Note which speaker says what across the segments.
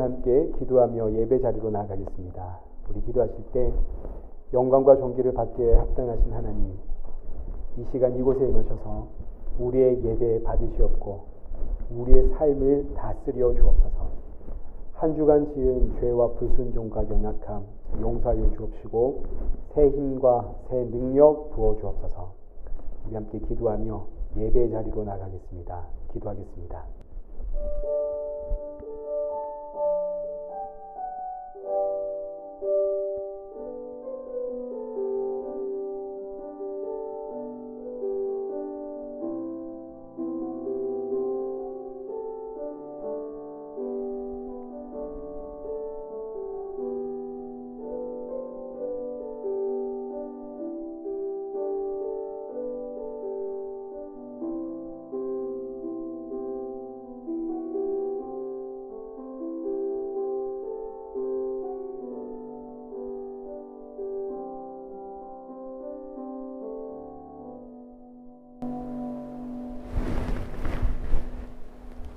Speaker 1: 함께 기도하며 예배 자리로 나아가겠습니다. 우리 기도하실 때 영광과 존귀를 받기에 합당하신 하나님, 이 시간 이곳에 임하셔서 우리의 예배 받으시옵고 우리의 삶을 다스려 주옵소서. 한 주간 지은 죄와 불순종과 연약함 용서하여 주옵시고 새 힘과 새 능력 부어 주옵소서. 우리 함께 기도하며 예배 자리로 나가겠습니다. 기도하겠습니다.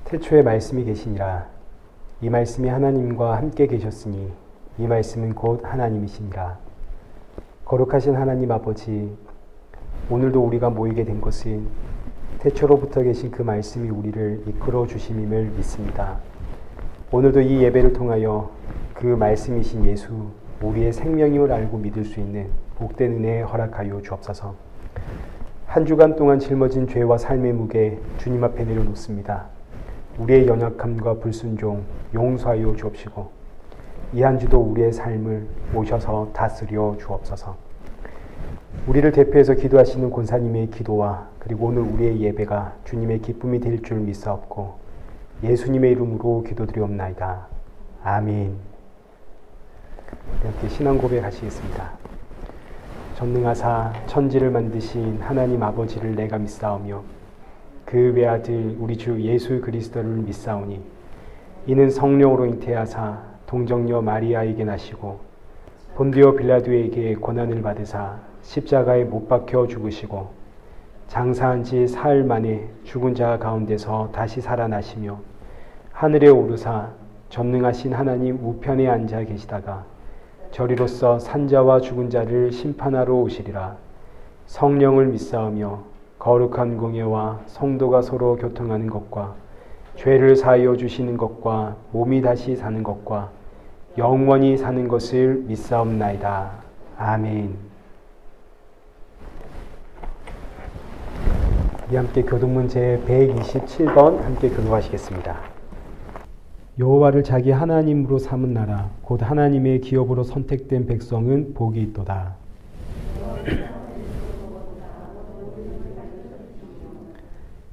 Speaker 1: 태초에 말씀이 계시니라. 이 말씀이 하나님과 함께 계셨으니 이 말씀은 곧 하나님이시니라. 거룩하신 하나님 아버지, 오늘도 우리가 모이게 된 것은 태초로부터 계신 그 말씀이 우리를 이끌어 주심임을 믿습니다. 오늘도 이 예배를 통하여 그 말씀이신 예수, 우리의 생명임을 알고 믿을 수 있는 복된 은혜 허락하여 주옵소서. 한 주간 동안 짊어진 죄와 삶의 무게 주님 앞에 내려놓습니다. 우리의 연약함과 불순종 용서하여 주옵시고 이 한 주도 우리의 삶을 오셔서 다스려 주옵소서. 우리를 대표해서 기도하시는 권사님의 기도와 그리고 오늘 우리의 예배가 주님의 기쁨이 될 줄 믿사옵고 예수님의 이름으로 기도드리옵나이다. 아멘. 이렇게 신앙 고백하시겠습니다. 전능하사 천지를 만드신 하나님 아버지를 내가 믿사오며 그 외아들 우리 주 예수 그리스도를 믿사오니 이는 성령으로 잉태하사 동정녀 마리아에게 나시고 본디오 빌라도에게 고난을 받으사 십자가에 못 박혀 죽으시고 장사한 지 사흘 만에 죽은 자 가운데서 다시 살아나시며 하늘에 오르사 전능하신 하나님 우편에 앉아 계시다가 저리로서 산자와 죽은 자를 심판하러 오시리라. 성령을 믿사오며 거룩한 공예와 성도가 서로 교통하는 것과 죄를 사하여 주시는 것과 몸이 다시 사는 것과 영원히 사는 것을 믿사옵나이다. 아멘. 이 함께 교독문 제 127번 함께 교독하시겠습니다. 여호와를 자기 하나님으로 삼은 나라 곧 하나님의 기업으로 선택된 백성은 복이 있도다.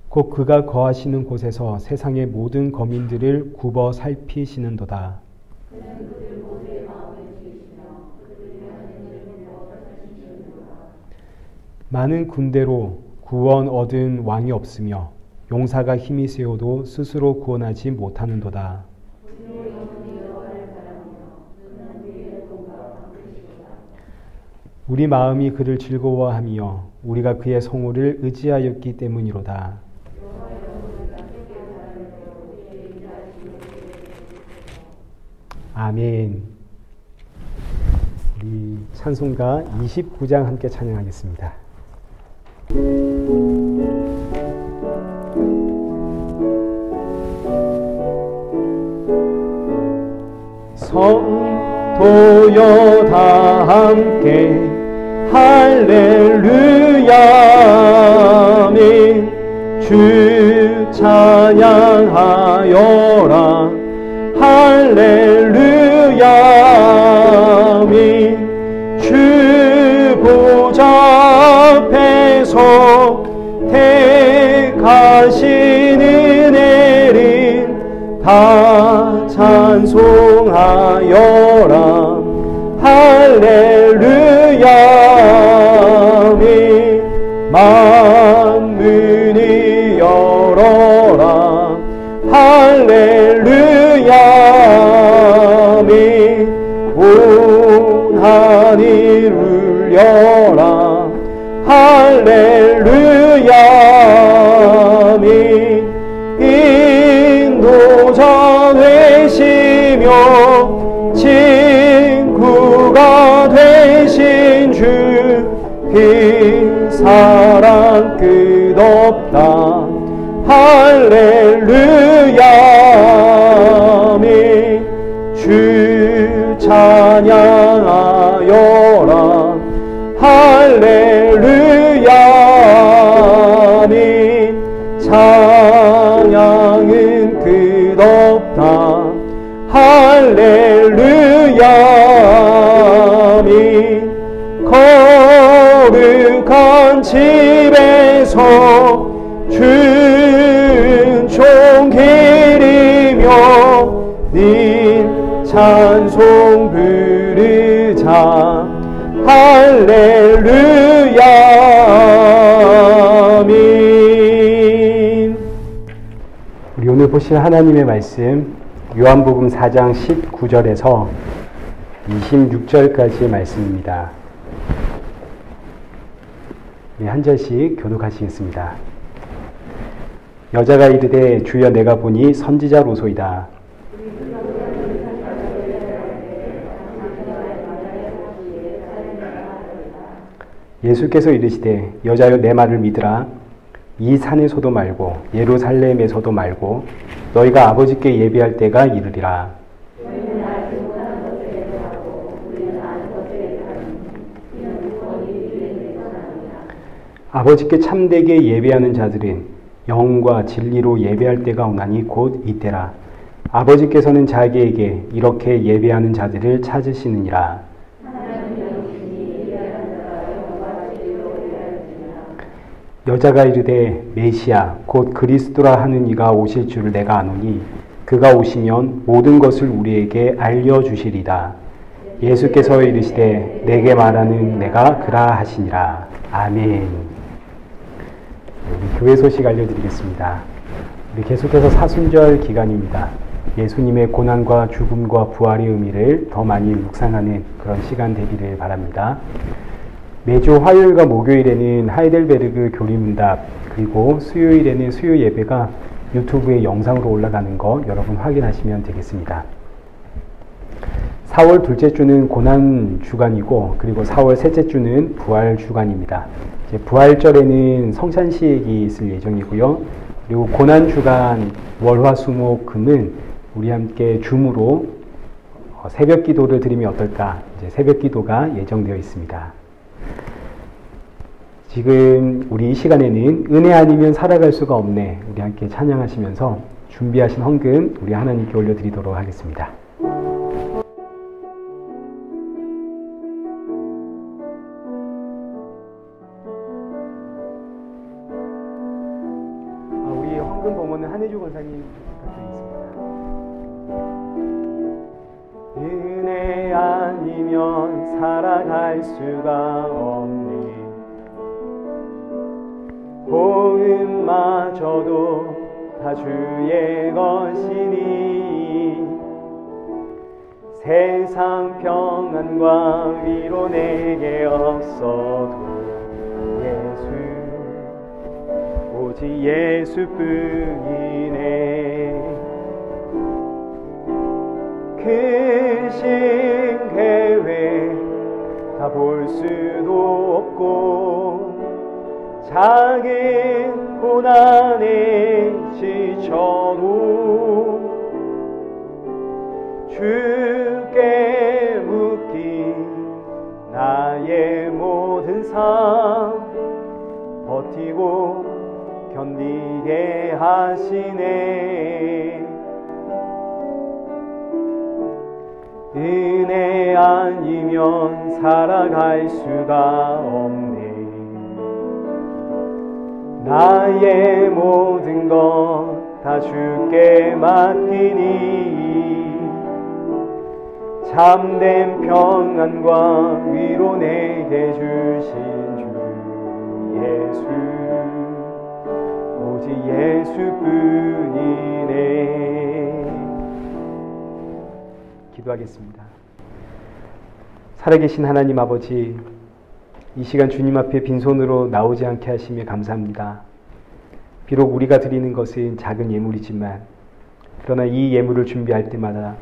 Speaker 1: 곧 그가 거하시는 곳에서 세상의 모든 거민들을 굽어 살피시는도다. 많은 군대로 구원 얻은 왕이 없으며 용사가 힘이 세어도 스스로 구원하지 못하는도다. 우리 마음이 그를 즐거워하며 우리가 그의 성호를 의지하였기 때문이로다. 아멘. 우리 찬송가 29장 함께 찬양하겠습니다. 성도여 다 함께 할렐루야 아멘. 주 찬양하여라 할렐루야 아멘. 주 보좌 앞에서 택하신 은혜를 다 찬송하여라 할렐루야 아멘. 만문이 열어라 할렐루야 아멘. 온 하늘 울려라 할렐루야 아멘. 인도자 되시며 그 사랑 끝없다. 할렐루야 아멘. 주 찬양하여라. 할렐루야 아멘. 찬양은 끝없다. 할렐루야 아멘. 거룩한 집에서 준총 기리며 네 찬송 부르자. 할렐루야 아멘. 우리 오늘 보실 하나님의 말씀 요한복음 4장 19절에서 26절까지의 말씀입니다. 한 절씩 교독하시겠습니다. 여자가 이르되 주여 내가 보니 선지자로소이다. 예수께서 이르시되 여자여 내 말을 믿으라. 이 산에서도 말고 예루살렘에서도 말고 너희가 아버지께 예배할 때가 이르리라. 아버지께 참되게 예배하는 자들은 영과 진리로 예배할 때가 오나니 곧 이때라. 아버지께서는 자기에게 이렇게 예배하는 자들을 찾으시느니라. 여자가 이르되 메시아 곧 그리스도라 하는 이가 오실 줄을 내가 아노니 그가 오시면 모든 것을 우리에게 알려주시리다. 예수께서 이르시되 내게 말하는 내가 그라 하시니라. 아멘. 교회 소식 알려드리겠습니다. 우리 계속해서 사순절 기간입니다. 예수님의 고난과 죽음과 부활의 의미를 더 많이 묵상하는 그런 시간 되기를 바랍니다. 매주 화요일과 목요일에는 하이델베르그 교리문답, 그리고 수요일에는 수요 예배가 유튜브에 영상으로 올라가는 거 여러분 확인하시면 되겠습니다. 4월 둘째 주는 고난 주간이고, 그리고 4월 셋째 주는 부활 주간입니다. 이제 부활절에는 성찬식이 있을 예정이고요. 그리고 고난 주간 월화수목금은 우리 함께 줌으로 새벽 기도를 드리면 어떨까? 이제 새벽 기도가 예정되어 있습니다. 지금 우리 이 시간에는 은혜 아니면 살아갈 수가 없네, 우리 함께 찬양하시면서 준비하신 헌금 우리 하나님께 올려드리도록 하겠습니다. 우리 헌금 봉헌은 한혜주 권사님 부탁드리겠습니다. 은혜 아니면 살아갈 수가 없네. 고음마저도 다 주의 것이니 세상 평안과 위로 내게 없어도 예수 오직 예수뿐이네. 크신 계획 다 볼 수도 없고 작은 고난에 지쳐도 주께 묶인 나의 모든 삶 버티고 견디게 하시네. 은혜 아니면 살아갈 수가 없네. 나의 모든 것 다 주께 맡기니 참된 평안과 위로 내게 주신 주 예수 오직 예수뿐이네. 기도하겠습니다. 살아계신 하나님 아버지, 이 시간 주님 앞에 빈손으로 나오지 않게 하시며 감사합니다. 비록 우리가 드리는 것은 작은 예물이지만, 그러나 이 예물을 준비할 때마다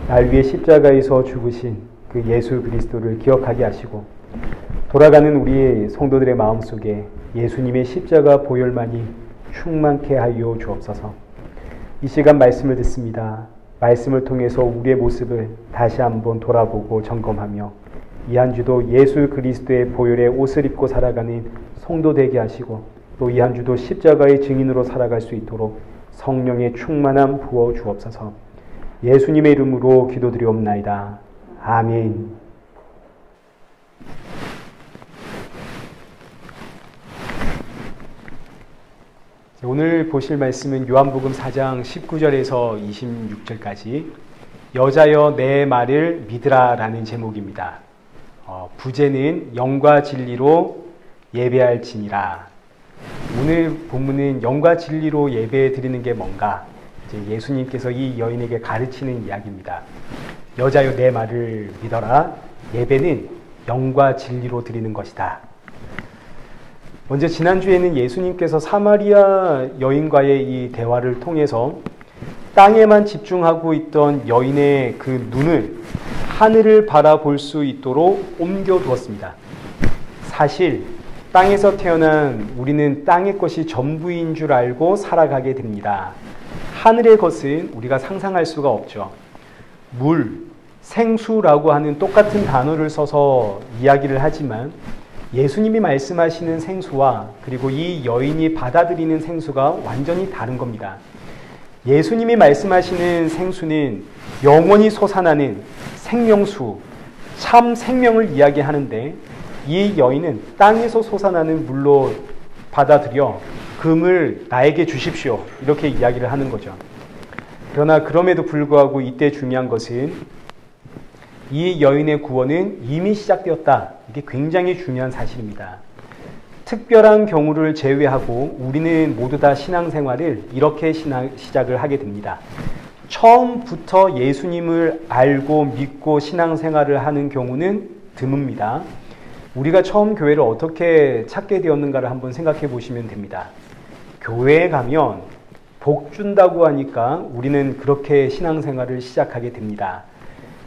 Speaker 1: 날 위해 십자가에서 죽으신 그 예수 그리스도를 기억하게 하시고, 돌아가는 우리 성도들의 마음속에 예수님의 십자가 보혈만이 충만케 하여 주옵소서. 이 시간 말씀을 듣습니다. 말씀을 통해서 우리의 모습을 다시 한번 돌아보고 점검하며 이 한 주도 예수 그리스도의 보혈의 옷을 입고 살아가는 성도 되게 하시고 또 이 한 주도 십자가의 증인으로 살아갈 수 있도록 성령의 충만함 부어 주옵소서. 예수님의 이름으로 기도드리옵나이다. 아멘. 오늘 보실 말씀은 요한복음 4장 19절에서 26절까지 여자여 내 말을 믿으라 라는 제목입니다. 부제는 영과 진리로 예배할지니라. 오늘 본문은 영과 진리로 예배 드리는 게 뭔가 이제 예수님께서 이 여인에게 가르치는 이야기입니다. 여자여 내 말을 믿어라. 예배는 영과 진리로 드리는 것이다. 먼저 지난주에는 예수님께서 사마리아 여인과의 이 대화를 통해서 땅에만 집중하고 있던 여인의 그 눈을 하늘을 바라볼 수 있도록 옮겨두었습니다. 사실 땅에서 태어난 우리는 땅의 것이 전부인 줄 알고 살아가게 됩니다. 하늘의 것은 우리가 상상할 수가 없죠. 물, 생수라고 하는 똑같은 단어를 써서 이야기를 하지만 예수님이 말씀하시는 생수와 그리고 이 여인이 받아들이는 생수가 완전히 다른 겁니다. 예수님이 말씀하시는 생수는 영원히 솟아나는 생명수, 참 생명을 이야기하는데 이 여인은 땅에서 솟아나는 물로 받아들여 금을 나에게 주십시오. 이렇게 이야기를 하는 거죠. 그러나 그럼에도 불구하고 이때 중요한 것은 이 여인의 구원은 이미 시작되었다. 이게 굉장히 중요한 사실입니다. 특별한 경우를 제외하고 우리는 모두 다 신앙생활을 이렇게 시작을 하게 됩니다. 처음부터 예수님을 알고 믿고 신앙생활을 하는 경우는 드뭅니다. 우리가 처음 교회를 어떻게 찾게 되었는가를 한번 생각해 보시면 됩니다. 교회에 가면 복 준다고 하니까 우리는 그렇게 신앙생활을 시작하게 됩니다.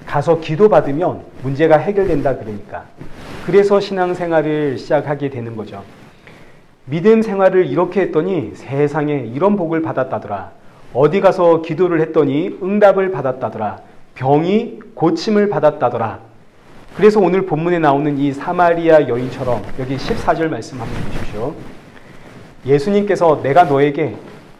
Speaker 1: 가서 기도받으면 문제가 해결된다 그러니까. 그래서 신앙생활을 시작하게 되는 거죠. 믿음 생활을 이렇게 했더니 세상에 이런 복을 받았다더라. 어디 가서 기도를 했더니 응답을 받았다더라. 병이 고침을 받았다더라. 그래서 오늘 본문에 나오는 이 사마리아 여인처럼 여기 14절 말씀 한번 보십시오. 예수님께서 내가 너에게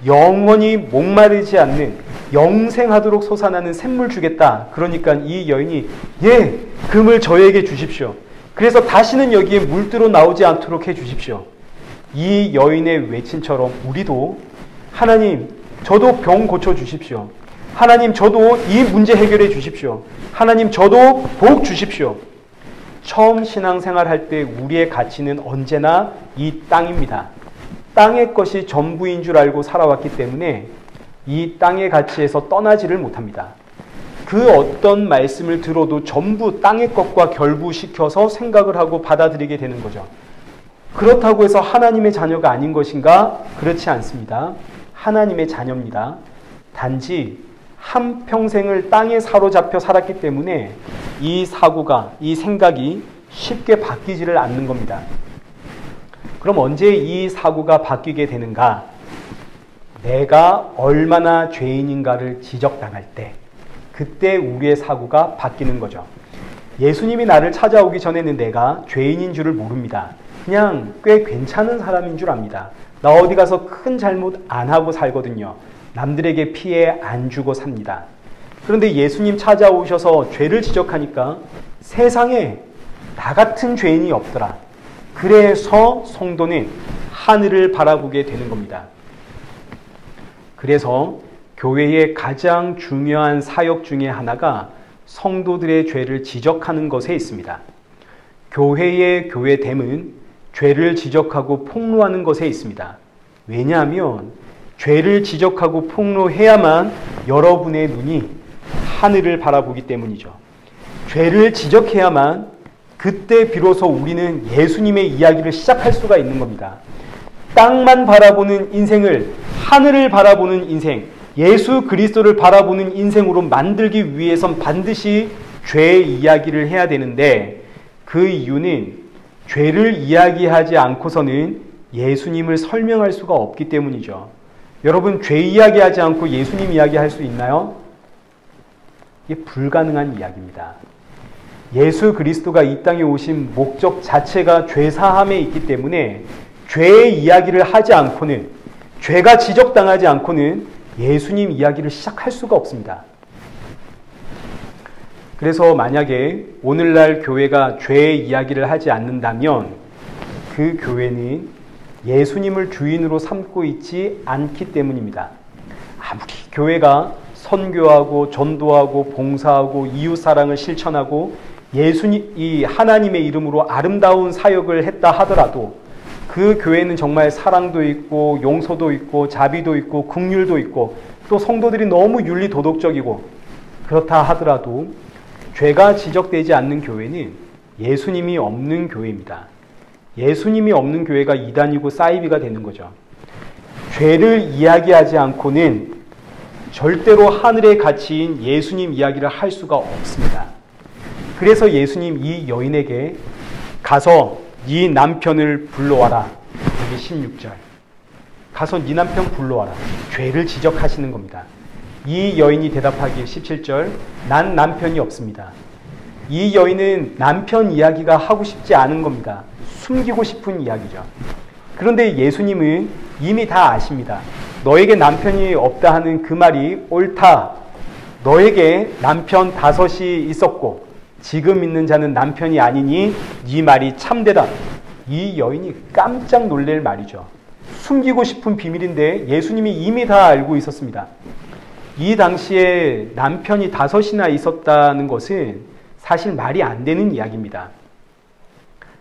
Speaker 1: 영원히 목마르지 않는 영생하도록 솟아나는 샘물 주겠다. 그러니까 이 여인이 예, 금을 저에게 주십시오. 그래서 다시는 여기에 물들어 나오지 않도록 해 주십시오. 이 여인의 외침처럼 우리도 하나님 저도 병 고쳐 주십시오. 하나님 저도 이 문제 해결해 주십시오. 하나님 저도 복 주십시오. 처음 신앙생활 할 때 우리의 가치는 언제나 이 땅입니다. 땅의 것이 전부인 줄 알고 살아왔기 때문에 이 땅의 가치에서 떠나지를 못합니다. 그 어떤 말씀을 들어도 전부 땅의 것과 결부시켜서 생각을 하고 받아들이게 되는 거죠. 그렇다고 해서 하나님의 자녀가 아닌 것인가? 그렇지 않습니다. 하나님의 자녀입니다. 단지 한평생을 땅에 사로잡혀 살았기 때문에 이 사고가, 이 생각이 쉽게 바뀌지를 않는 겁니다. 그럼 언제 이 사고가 바뀌게 되는가? 내가 얼마나 죄인인가를 지적당할 때, 그때 우리의 사고가 바뀌는 거죠. 예수님이 나를 찾아오기 전에는 내가 죄인인 줄을 모릅니다. 그냥 꽤 괜찮은 사람인 줄 압니다. 나 어디 가서 큰 잘못 안 하고 살거든요. 남들에게 피해 안 주고 삽니다. 그런데 예수님 찾아오셔서 죄를 지적하니까 세상에 나 같은 죄인이 없더라. 그래서 성도는 하늘을 바라보게 되는 겁니다. 그래서 교회의 가장 중요한 사역 중에 하나가 성도들의 죄를 지적하는 것에 있습니다. 교회의 교회됨은 죄를 지적하고 폭로하는 것에 있습니다. 왜냐하면 죄를 지적하고 폭로해야만 여러분의 눈이 하늘을 바라보기 때문이죠. 죄를 지적해야만 그때 비로소 우리는 예수님의 이야기를 시작할 수가 있는 겁니다. 땅만 바라보는 인생을 하늘을 바라보는 인생, 예수 그리스도를 바라보는 인생으로 만들기 위해선 반드시 죄의 이야기를 해야 되는데 그 이유는 죄를 이야기하지 않고서는 예수님을 설명할 수가 없기 때문이죠. 여러분, 죄 이야기하지 않고 예수님 이야기할 수 있나요? 이게 불가능한 이야기입니다. 예수 그리스도가 이 땅에 오신 목적 자체가 죄사함에 있기 때문에 죄의 이야기를 하지 않고는, 죄가 지적당하지 않고는 예수님 이야기를 시작할 수가 없습니다. 그래서 만약에 오늘날 교회가 죄의 이야기를 하지 않는다면 그 교회는 예수님을 주인으로 삼고 있지 않기 때문입니다. 아무리 교회가 선교하고 전도하고 봉사하고 이웃사랑을 실천하고 이 하나님의 이름으로 아름다운 사역을 했다 하더라도 그 교회는 정말 사랑도 있고 용서도 있고 자비도 있고 긍휼도 있고 또 성도들이 너무 윤리 도덕적이고 그렇다 하더라도 죄가 지적되지 않는 교회는 예수님이 없는 교회입니다. 예수님이 없는 교회가 이단이고 사이비가 되는 거죠. 죄를 이야기하지 않고는 절대로 하늘의 가치인 예수님 이야기를 할 수가 없습니다. 그래서 예수님 이 여인에게 가서 네 남편을 불러와라. 여기 16절. 가서 네 남편 불러와라. 죄를 지적하시는 겁니다. 이 여인이 대답하기에 17절. 난 남편이 없습니다. 이 여인은 남편 이야기가 하고 싶지 않은 겁니다. 숨기고 싶은 이야기죠. 그런데 예수님은 이미 다 아십니다. 너에게 남편이 없다 하는 그 말이 옳다. 너에게 남편 5이 있었고 지금 있는 자는 남편이 아니니 네 말이 참되다. 이 여인이 깜짝 놀랄 말이죠. 숨기고 싶은 비밀인데 예수님이 이미 다 알고 있었습니다. 이 당시에 남편이 5이나 있었다는 것은 사실 말이 안 되는 이야기입니다.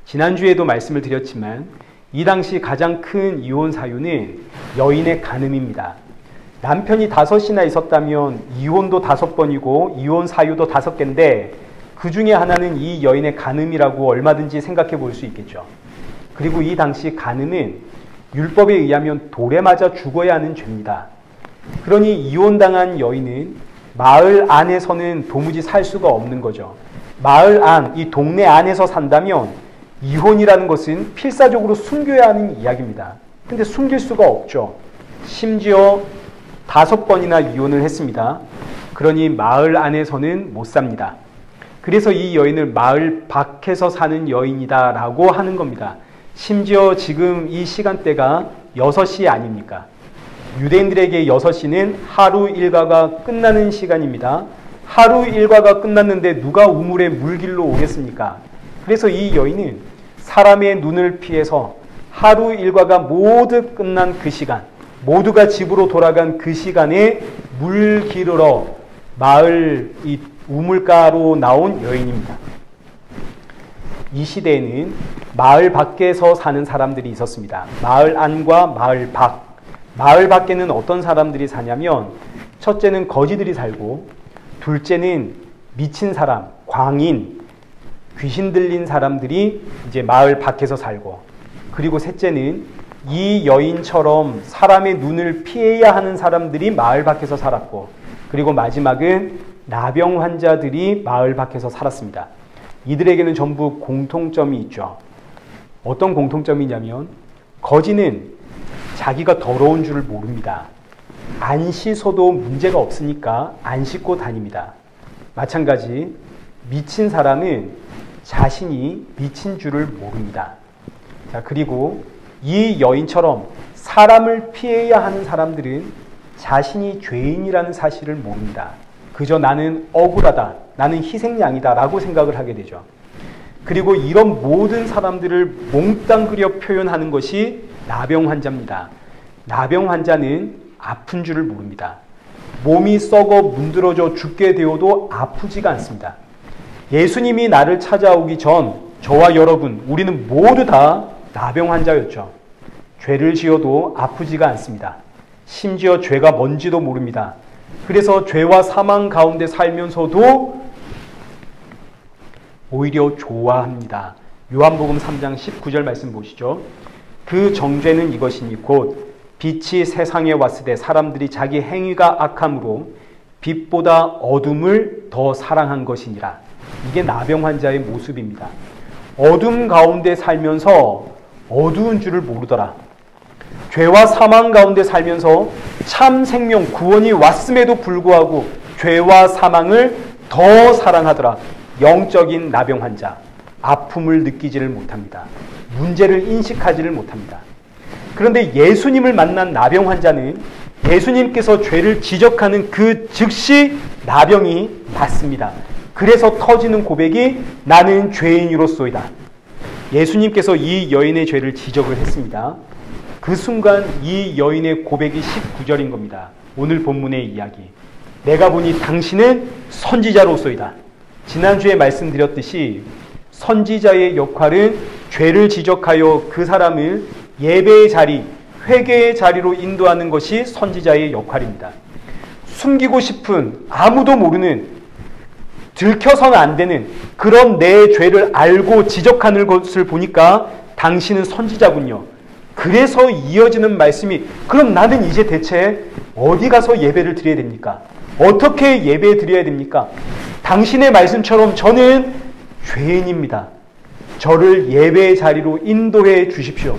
Speaker 1: 지난주에도 말씀을 드렸지만 이 당시 가장 큰 이혼 사유는 여인의 간음입니다. 남편이 5이나 있었다면 이혼도 5번이고 이혼 사유도 5개인데 그 중에 하나는 이 여인의 간음이라고 얼마든지 생각해 볼 수 있겠죠. 그리고 이 당시 간음은 율법에 의하면 돌에 맞아 죽어야 하는 죄입니다. 그러니 이혼당한 여인은 마을 안에서는 도무지 살 수가 없는 거죠. 마을 안, 이 동네 안에서 산다면 이혼이라는 것은 필사적으로 숨겨야 하는 이야기입니다. 근데 숨길 수가 없죠. 심지어 5번이나 이혼을 했습니다. 그러니 마을 안에서는 못 삽니다. 그래서 이 여인을 마을 밖에서 사는 여인이다 라고 하는 겁니다. 심지어 지금 이 시간대가 6시 아닙니까? 유대인들에게 6시는 하루 일과가 끝나는 시간입니다. 하루 일과가 끝났는데 누가 우물에 물길로 오겠습니까? 그래서 이 여인은 사람의 눈을 피해서 하루 일과가 모두 끝난 그 시간, 모두가 집으로 돌아간 그 시간에 물 기르러 마을 이 우물가로 나온 여인입니다. 이 시대에는 마을 밖에서 사는 사람들이 있었습니다. 마을 안과 마을 밖. 마을 밖에는 어떤 사람들이 사냐면 첫째는 거지들이 살고 둘째는 미친 사람, 광인, 귀신 들린 사람들이 이제 마을 밖에서 살고 그리고 셋째는 이 여인처럼 사람의 눈을 피해야 하는 사람들이 마을 밖에서 살았고 그리고 마지막은 나병 환자들이 마을 밖에서 살았습니다. 이들에게는 전부 공통점이 있죠. 어떤 공통점이냐면 거지는 자기가 더러운 줄을 모릅니다. 안 씻어도 문제가 없으니까 안 씻고 다닙니다. 마찬가지 미친 사람은 자신이 미친 줄을 모릅니다. 자, 그리고 이 여인처럼 사람을 피해야 하는 사람들은 자신이 죄인이라는 사실을 모릅니다. 그저 나는 억울하다, 나는 희생양이다 라고 생각을 하게 되죠. 그리고 이런 모든 사람들을 몽땅 그려 표현하는 것이 나병 환자입니다. 나병 환자는 아픈 줄을 모릅니다. 몸이 썩어 문드러져 죽게 되어도 아프지가 않습니다. 예수님이 나를 찾아오기 전 저와 여러분, 우리는 모두 다 나병 환자였죠. 죄를 지어도 아프지가 않습니다. 심지어 죄가 뭔지도 모릅니다. 그래서 죄와 사망 가운데 살면서도 오히려 좋아합니다. 요한복음 3장 19절 말씀 보시죠. 그 정죄는 이것이니 곧 빛이 세상에 왔을 때 사람들이 자기 행위가 악함으로 빛보다 어둠을 더 사랑한 것이니라. 이게 나병 환자의 모습입니다. 어둠 가운데 살면서 어두운 줄을 모르더라. 죄와 사망 가운데 살면서 참 생명, 구원이 왔음에도 불구하고 죄와 사망을 더 사랑하더라. 영적인 나병 환자, 아픔을 느끼지를 못합니다. 문제를 인식하지를 못합니다. 그런데 예수님을 만난 나병 환자는 예수님께서 죄를 지적하는 그 즉시 나병이 낫습니다. 그래서 터지는 고백이 나는 죄인이로소이다. 예수님께서 이 여인의 죄를 지적을 했습니다. 그 순간 이 여인의 고백이 19절인 겁니다. 오늘 본문의 이야기. 내가 보니 당신은 선지자로소이다. 지난주에 말씀드렸듯이 선지자의 역할은 죄를 지적하여 그 사람을 예배의 자리, 회개의 자리로 인도하는 것이 선지자의 역할입니다. 숨기고 싶은, 아무도 모르는, 들켜서는 안 되는 그런 내 죄를 알고 지적하는 것을 보니까 당신은 선지자군요. 그래서 이어지는 말씀이, 그럼 나는 이제 대체 어디 가서 예배를 드려야 됩니까? 어떻게 예배 드려야 됩니까? 당신의 말씀처럼 저는 죄인입니다. 저를 예배의 자리로 인도해 주십시오.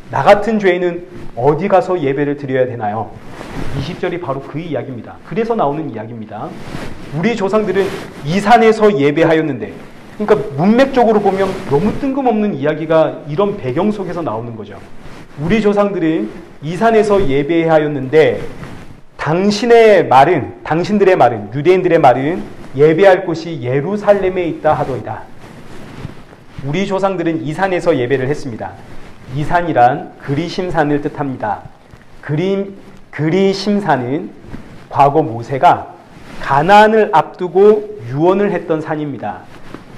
Speaker 1: 나 같은 죄인은 어디 가서 예배를 드려야 되나요? 20절이 바로 그 이야기입니다. 그래서 나오는 이야기입니다. 우리 조상들은 이 산에서 예배하였는데, 그러니까 문맥적으로 보면 너무 뜬금없는 이야기가 이런 배경 속에서 나오는 거죠. 우리 조상들은 이 산에서 예배하였는데 당신들의 말은, 유대인들의 말은 예배할 곳이 예루살렘에 있다 하더이다. 우리 조상들은 이 산에서 예배를 했습니다. 이 산이란 그리심산을 뜻합니다. 그리심산은 과거 모세가 가나안을 앞두고 유언을 했던 산입니다.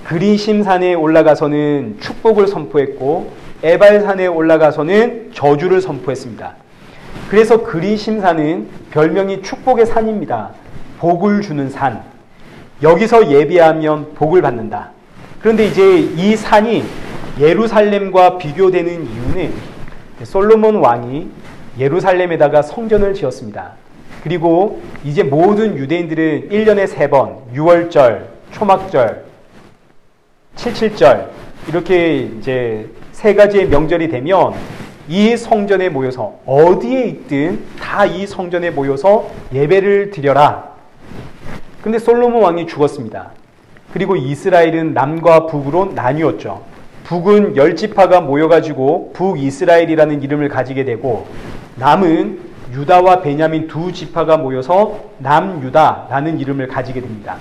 Speaker 1: 그리심산에 올라가서는 축복을 선포했고 에발산에 올라가서는 저주를 선포했습니다. 그래서 그리심산은 별명이 축복의 산입니다. 복을 주는 산. 여기서 예배하면 복을 받는다. 그런데 이제 이 산이 예루살렘과 비교되는 이유는 솔로몬 왕이 예루살렘에다가 성전을 지었습니다. 그리고 이제 모든 유대인들은 1년에 3번, 6월절, 초막절, 77절 이렇게 이제 3가지의 명절이 되면 이 성전에 모여서 어디에 있든 다 이 성전에 모여서 예배를 드려라. 근데 솔로몬 왕이 죽었습니다. 그리고 이스라엘은 남과 북으로 나뉘었죠. 북은 10지파가 모여가지고 북이스라엘이라는 이름을 가지게 되고 남은 유다와 베냐민 2지파가 모여서 남유다라는 이름을 가지게 됩니다.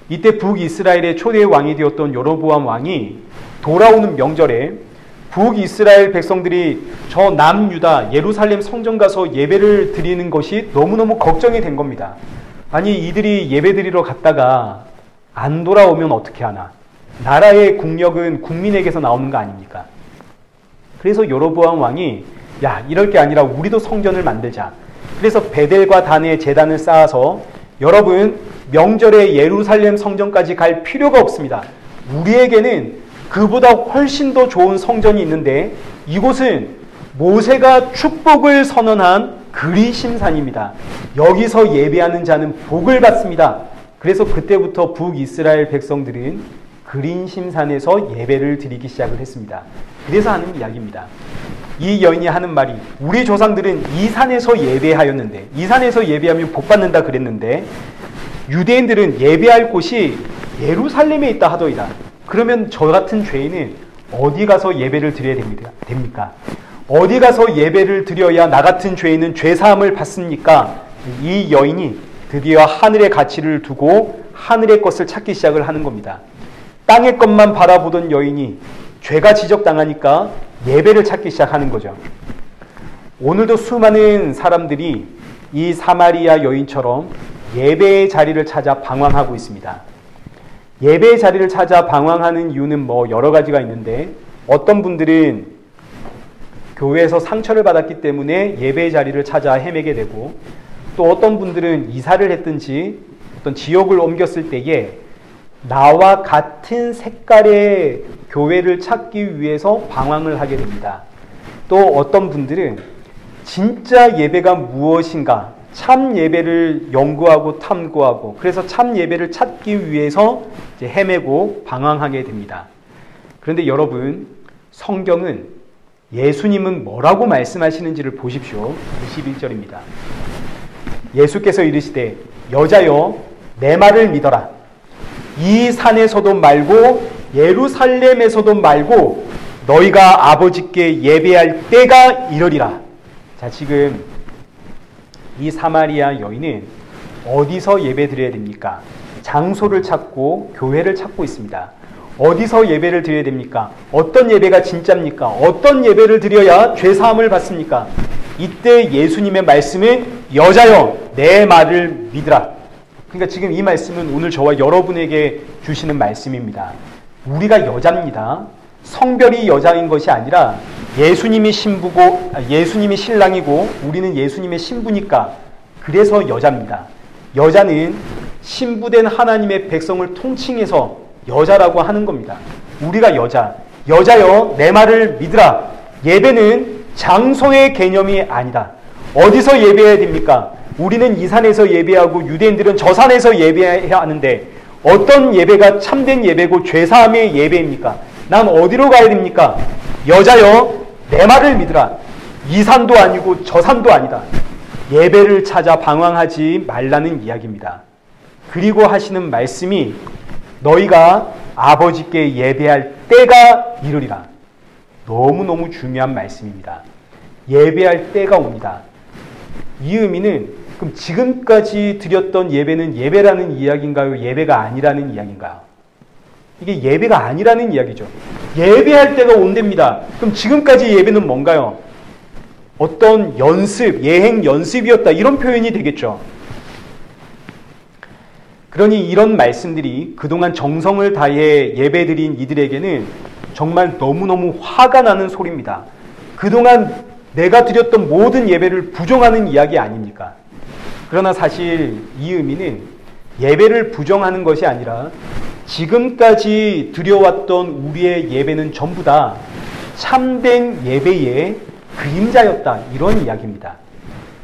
Speaker 1: 이때 북이스라엘의 초대 왕이 되었던 여로보암 왕이 돌아오는 명절에 북이스라엘 백성들이 저 남유다 예루살렘 성전 가서 예배를 드리는 것이 너무너무 걱정이 된 겁니다. 아니 이들이 예배 드리러 갔다가 안 돌아오면 어떻게 하나. 나라의 국력은 국민에게서 나오는 거 아닙니까? 그래서 여로보암 왕이 야 이럴 게 아니라 우리도 성전을 만들자. 그래서 베델과 단에 제단을 쌓아서 여러분 명절에 예루살렘 성전까지 갈 필요가 없습니다. 우리에게는 그보다 훨씬 더 좋은 성전이 있는데 이곳은 모세가 축복을 선언한 그리심산입니다. 여기서 예배하는 자는 복을 받습니다. 그래서 그때부터 북이스라엘 백성들은 그리심산에서 예배를 드리기 시작을 했습니다. 그래서 하는 이야기입니다. 이 여인이 하는 말이 우리 조상들은 이 산에서 예배하였는데 이 산에서 예배하면 복 받는다 그랬는데 유대인들은 예배할 곳이 예루살렘에 있다 하더이다. 그러면 저 같은 죄인은 어디 가서 예배를 드려야 됩니까? 어디 가서 예배를 드려야 나 같은 죄인은 죄사함을 받습니까? 이 여인이 드디어 하늘의 가치를 두고 하늘의 것을 찾기 시작을 하는 겁니다. 땅의 것만 바라보던 여인이 죄가 지적당하니까 예배를 찾기 시작하는 거죠. 오늘도 수많은 사람들이 이 사마리아 여인처럼 예배의 자리를 찾아 방황하고 있습니다. 예배의 자리를 찾아 방황하는 이유는 여러 가지가 있는데 어떤 분들은 교회에서 상처를 받았기 때문에 예배의 자리를 찾아 헤매게 되고 또 어떤 분들은 이사를 했든지 어떤 지역을 옮겼을 때에 나와 같은 색깔의 교회를 찾기 위해서 방황을 하게 됩니다. 또 어떤 분들은 진짜 예배가 무엇인가 참 예배를 연구하고 탐구하고 그래서 참 예배를 찾기 위해서 이제 헤매고 방황하게 됩니다.
Speaker 2: 그런데 여러분, 성경은 예수님은 뭐라고 말씀하시는지를 보십시오. 21절입니다. 예수께서 이르시되 여자여 내 말을 믿어라. 이 산에서도 말고 예루살렘에서도 말고 너희가 아버지께 예배할 때가 이르리라. 자, 지금 이 사마리아 여인은 어디서 예배 드려야 됩니까? 장소를 찾고 교회를 찾고 있습니다. 어디서 예배를 드려야 됩니까? 어떤 예배가 진짜입니까? 어떤 예배를 드려야 죄사함을 받습니까? 이때 예수님의 말씀은 여자여 내 말을 믿으라. 그러니까 지금 이 말씀은 오늘 저와 여러분에게 주시는 말씀입니다. 우리가 여자입니다. 성별이 여자인 것이 아니라 예수님이 신부고 예수님이 신랑이고 우리는 예수님의 신부니까 그래서 여자입니다. 여자는 신부된 하나님의 백성을 통칭해서 여자라고 하는 겁니다. 우리가 여자여 내 말을 믿으라. 예배는 장소의 개념이 아니다. 어디서 예배해야 됩니까? 우리는 이 산에서 예배하고 유대인들은 저 산에서 예배해야 하는데 어떤 예배가 참된 예배고 죄사함의 예배입니까? 난 어디로 가야 됩니까? 여자여 내 말을 믿으라. 이 산도 아니고 저 산도 아니다. 예배를 찾아 방황하지 말라는 이야기입니다. 그리고 하시는 말씀이 너희가 아버지께 예배할 때가 이르리라. 너무너무 중요한 말씀입니다. 예배할 때가 옵니다. 이 의미는 그럼 지금까지 드렸던 예배는 예배라는 이야기인가요? 예배가 아니라는 이야기인가요? 이게 예배가 아니라는 이야기죠. 예배할 때가 온답니다. 그럼 지금까지 예배는 뭔가요? 어떤 연습, 예행 연습이었다. 이런 표현이 되겠죠. 그러니 이런 말씀들이 그동안 정성을 다해 예배드린 이들에게는 정말 너무너무 화가 나는 소리입니다. 그동안 내가 드렸던 모든 예배를 부정하는 이야기 아닙니까? 그러나 사실 이 의미는 예배를 부정하는 것이 아니라 지금까지 드려왔던 우리의 예배는 전부 다 참된 예배의 그림자였다. 이런 이야기입니다.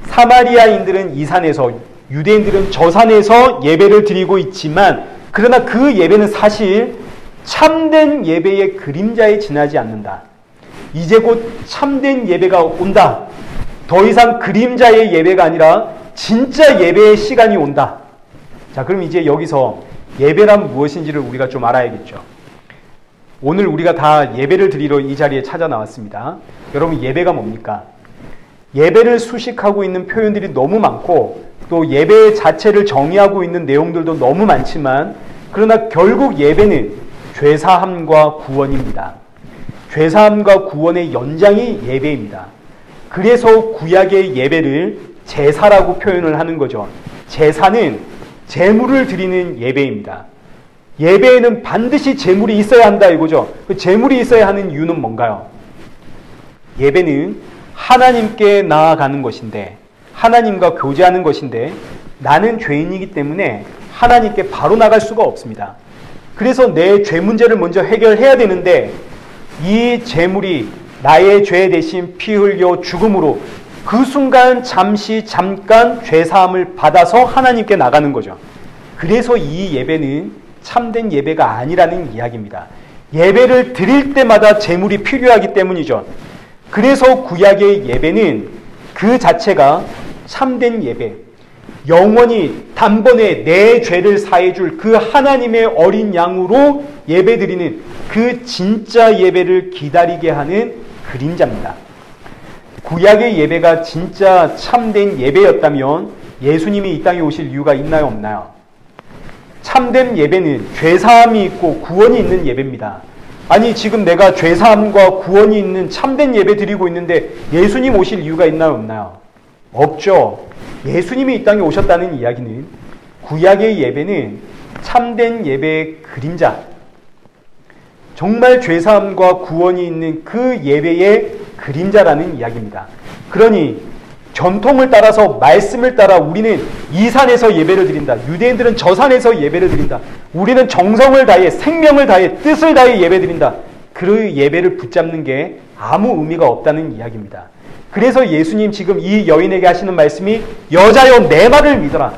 Speaker 2: 사마리아인들은 이 산에서, 유대인들은 저 산에서 예배를 드리고 있지만 그러나 그 예배는 사실 참된 예배의 그림자에 지나지 않는다. 이제 곧 참된 예배가 온다. 더 이상 그림자의 예배가 아니라 진짜 예배의 시간이 온다. 자, 그럼 이제 여기서 예배란 무엇인지를 우리가 좀 알아야겠죠. 오늘 우리가 다 예배를 드리러 이 자리에 찾아 나왔습니다. 여러분, 예배가 뭡니까? 예배를 수식하고 있는 표현들이 너무 많고 또 예배 자체를 정의하고 있는 내용들도 너무 많지만 그러나 결국 예배는 죄사함과 구원입니다. 죄사함과 구원의 연장이 예배입니다. 그래서 구약의 예배를 제사라고 표현을 하는 거죠. 제사는 제물을 드리는 예배입니다. 예배에는 반드시 제물이 있어야 한다 이거죠. 그 제물이 있어야 하는 이유는 뭔가요? 예배는 하나님께 나아가는 것인데 하나님과 교제하는 것인데 나는 죄인이기 때문에 하나님께 바로 나갈 수가 없습니다. 그래서 내 죄 문제를 먼저 해결해야 되는데 이 제물이 나의 죄 대신 피 흘려 죽음으로 그 순간 잠깐 죄사함을 받아서 하나님께 나가는 거죠. 그래서 이 예배는 참된 예배가 아니라는 이야기입니다. 예배를 드릴 때마다 제물이 필요하기 때문이죠. 그래서 구약의 예배는 그 자체가 참된 예배, 영원히 단번에 내 죄를 사해줄 그 하나님의 어린 양으로 예배드리는 그 진짜 예배를 기다리게 하는 그림자입니다. 구약의 예배가 진짜 참된 예배였다면 예수님이 이 땅에 오실 이유가 있나요, 없나요? 참된 예배는 죄사함이 있고 구원이 있는 예배입니다. 아니, 지금 내가 죄사함과 구원이 있는 참된 예배 드리고 있는데 예수님 오실 이유가 있나요, 없나요? 없죠. 예수님이 이 땅에 오셨다는 이야기는 구약의 예배는 참된 예배의 그림자, 정말 죄사함과 구원이 있는 그 예배의 그림자라는 이야기입니다. 그러니 전통을 따라서 말씀을 따라 우리는 이 산에서 예배를 드린다. 유대인들은 저 산에서 예배를 드린다. 우리는 정성을 다해 생명을 다해 뜻을 다해 예배 드린다. 그 예배를 붙잡는 게 아무 의미가 없다는 이야기입니다. 그래서 예수님 지금 이 여인에게 하시는 말씀이 여자여 내 말을 믿어라.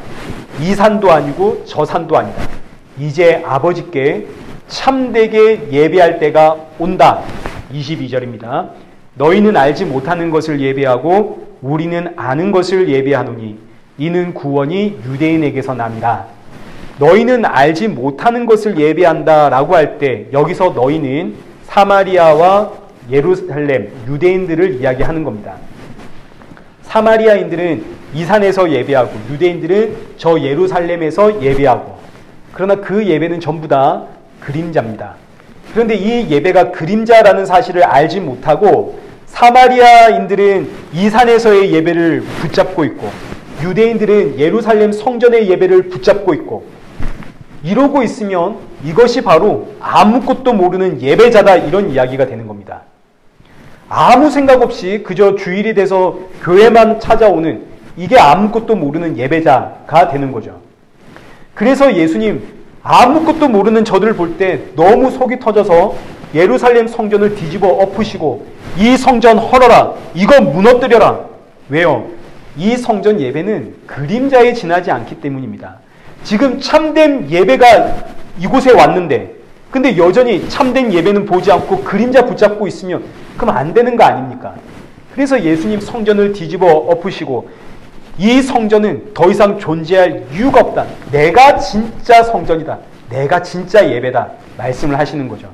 Speaker 2: 이 산도 아니고 저 산도 아니다. 이제 아버지께 참되게 예배할 때가 온다. 22절입니다. 너희는 알지 못하는 것을 예배하고 우리는 아는 것을 예배하노니 이는 구원이 유대인에게서 남이라. 너희는 알지 못하는 것을 예배한다라고 할 때 여기서 너희는 사마리아와 예루살렘, 유대인들을 이야기하는 겁니다. 사마리아인들은 이 산에서 예배하고 유대인들은 저 예루살렘에서 예배하고, 그러나 그 예배는 전부 다 그림자입니다. 그런데 이 예배가 그림자라는 사실을 알지 못하고 사마리아인들은 이 산에서의 예배를 붙잡고 있고 유대인들은 예루살렘 성전의 예배를 붙잡고 있고, 이러고 있으면 이것이 바로 아무것도 모르는 예배자다, 이런 이야기가 되는 겁니다. 아무 생각 없이 그저 주일이 돼서 교회만 찾아오는, 이게 아무것도 모르는 예배자가 되는 거죠. 그래서 예수님, 아무것도 모르는 저들을 볼 때 너무 속이 터져서 예루살렘 성전을 뒤집어 엎으시고 이 성전 헐어라, 이거 무너뜨려라. 왜요? 이 성전 예배는 그림자에 지나지 않기 때문입니다. 지금 참된 예배가 이곳에 왔는데 근데 여전히 참된 예배는 보지 않고 그림자 붙잡고 있으면 그럼 안 되는 거 아닙니까? 그래서 예수님 성전을 뒤집어 엎으시고 이 성전은 더 이상 존재할 이유가 없다. 내가 진짜 성전이다. 내가 진짜 예배다. 말씀을 하시는 거죠.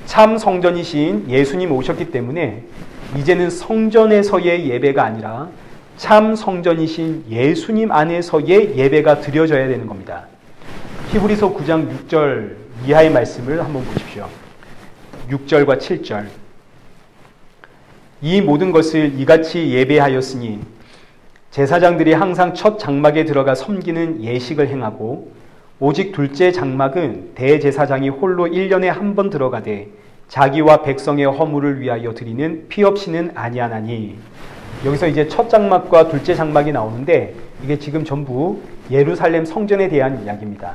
Speaker 2: 참 성전이신 예수님 오셨기 때문에 이제는 성전에서의 예배가 아니라 참 성전이신 예수님 안에서의 예배가 드려져야 되는 겁니다. 히브리서 9장 6절 이하의 말씀을 한번 보십시오. 6절과 7절. 이 모든 것을 이같이 예배하였으니 제사장들이 항상 첫 장막에 들어가 섬기는 예식을 행하고 오직 둘째 장막은 대제사장이 홀로 1년에 한 번 들어가되 자기와 백성의 허물을 위하여 드리는 피 없이는 아니하나니. 여기서 이제 첫 장막과 둘째 장막이 나오는데 이게 지금 전부 예루살렘 성전에 대한 이야기입니다.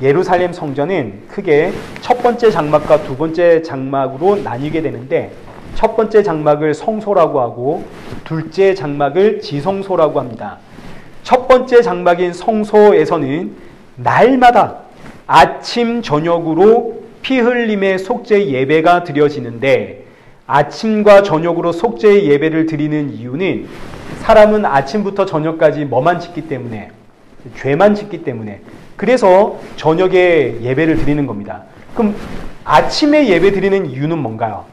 Speaker 2: 예루살렘 성전은 크게 첫 번째 장막과 두 번째 장막으로 나뉘게 되는데 첫 번째 장막을 성소라고 하고 둘째 장막을 지성소라고 합니다. 첫 번째 장막인 성소에서는 날마다 아침 저녁으로 피 흘림의 속죄 예배가 드려지는데, 아침과 저녁으로 속죄의 예배를 드리는 이유는 사람은 아침부터 저녁까지 뭐만 짓기 때문에, 죄만 짓기 때문에, 그래서 저녁에 예배를 드리는 겁니다. 그럼 아침에 예배 드리는 이유는 뭔가요?